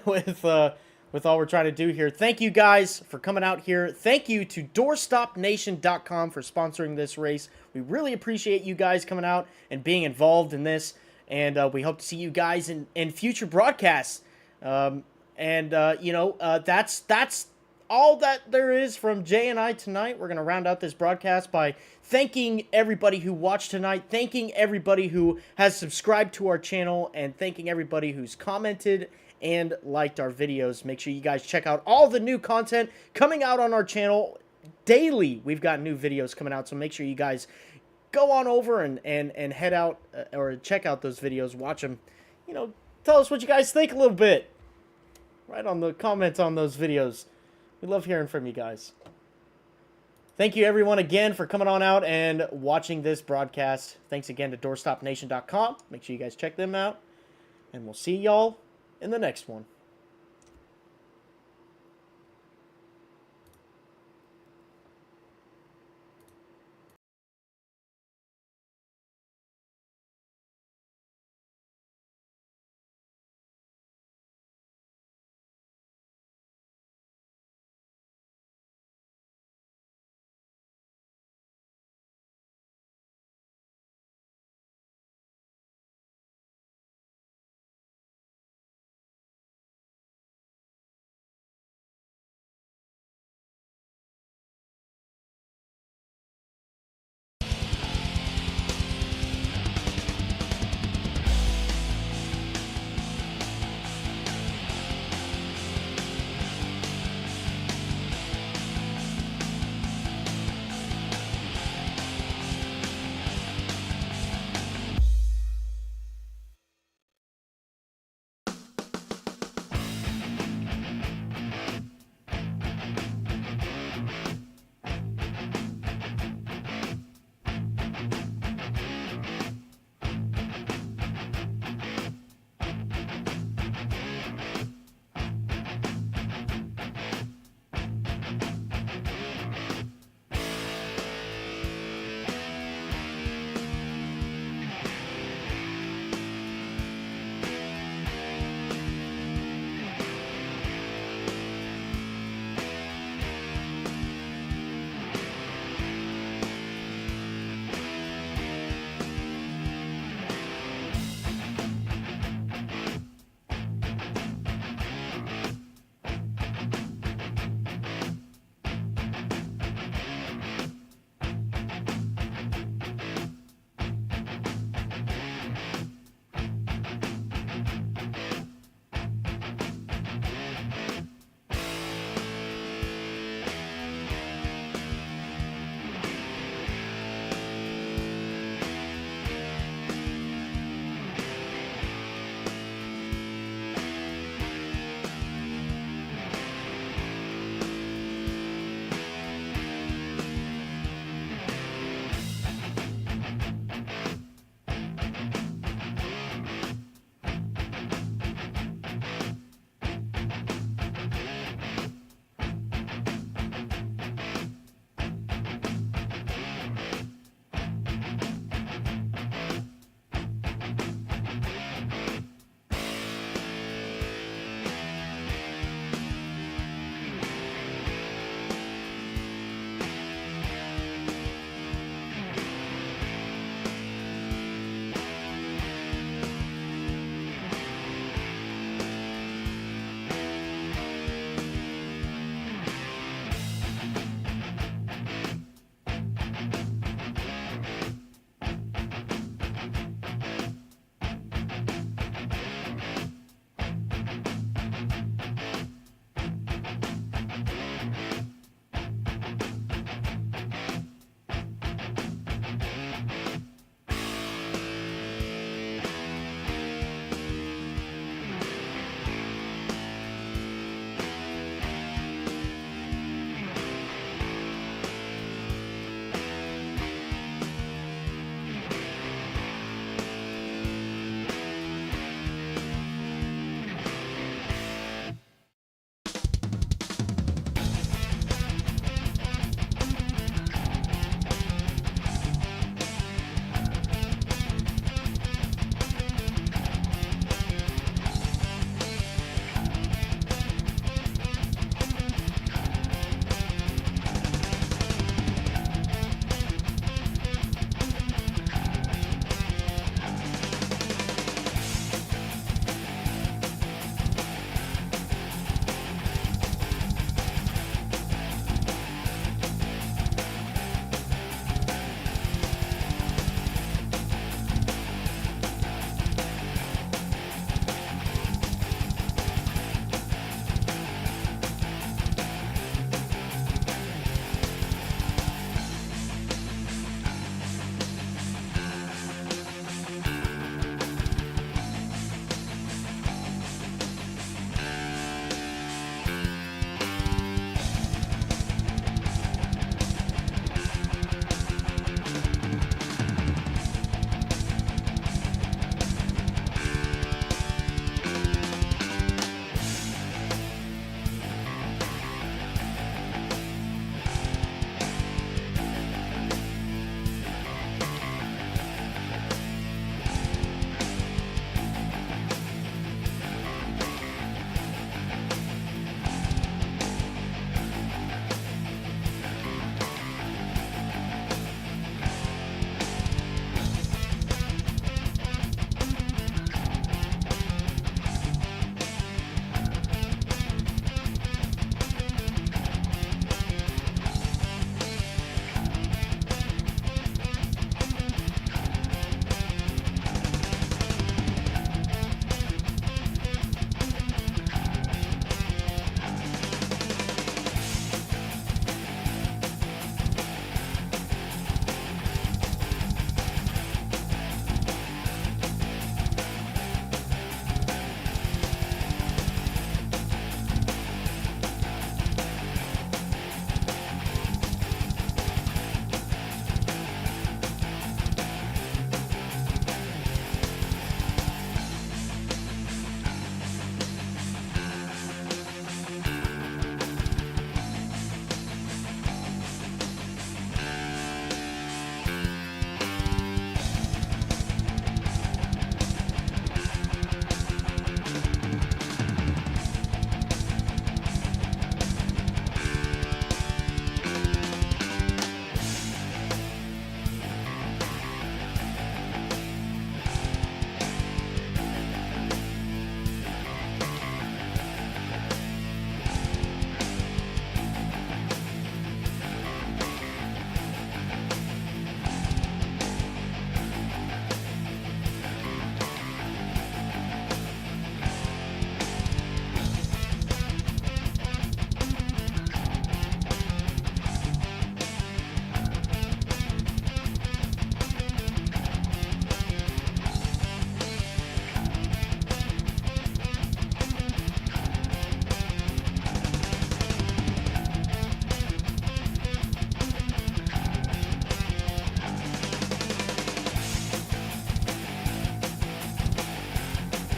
with all we're trying to do here. Thank you guys for coming out here. Thank you to doorstopnation.com for sponsoring this race. We really appreciate you guys coming out and being involved in this, and we hope to see you guys in future broadcasts. That's all that there is from Jay and I tonight. We're going to round out this broadcast by thanking everybody who watched tonight, thanking everybody who has subscribed to our channel, and thanking everybody who's commented and liked our videos. Make sure you guys check out all the new content coming out on our channel daily. We've got new videos coming out, so make sure you guys go on over and head out or check out those videos, watch them. Tell us what you guys think a little bit. Right on the comments on those videos. We love hearing from you guys. Thank you everyone again for coming on out and watching this broadcast. Thanks again to doorstopnation.com. Make sure you guys check them out. And we'll see y'all in the next one.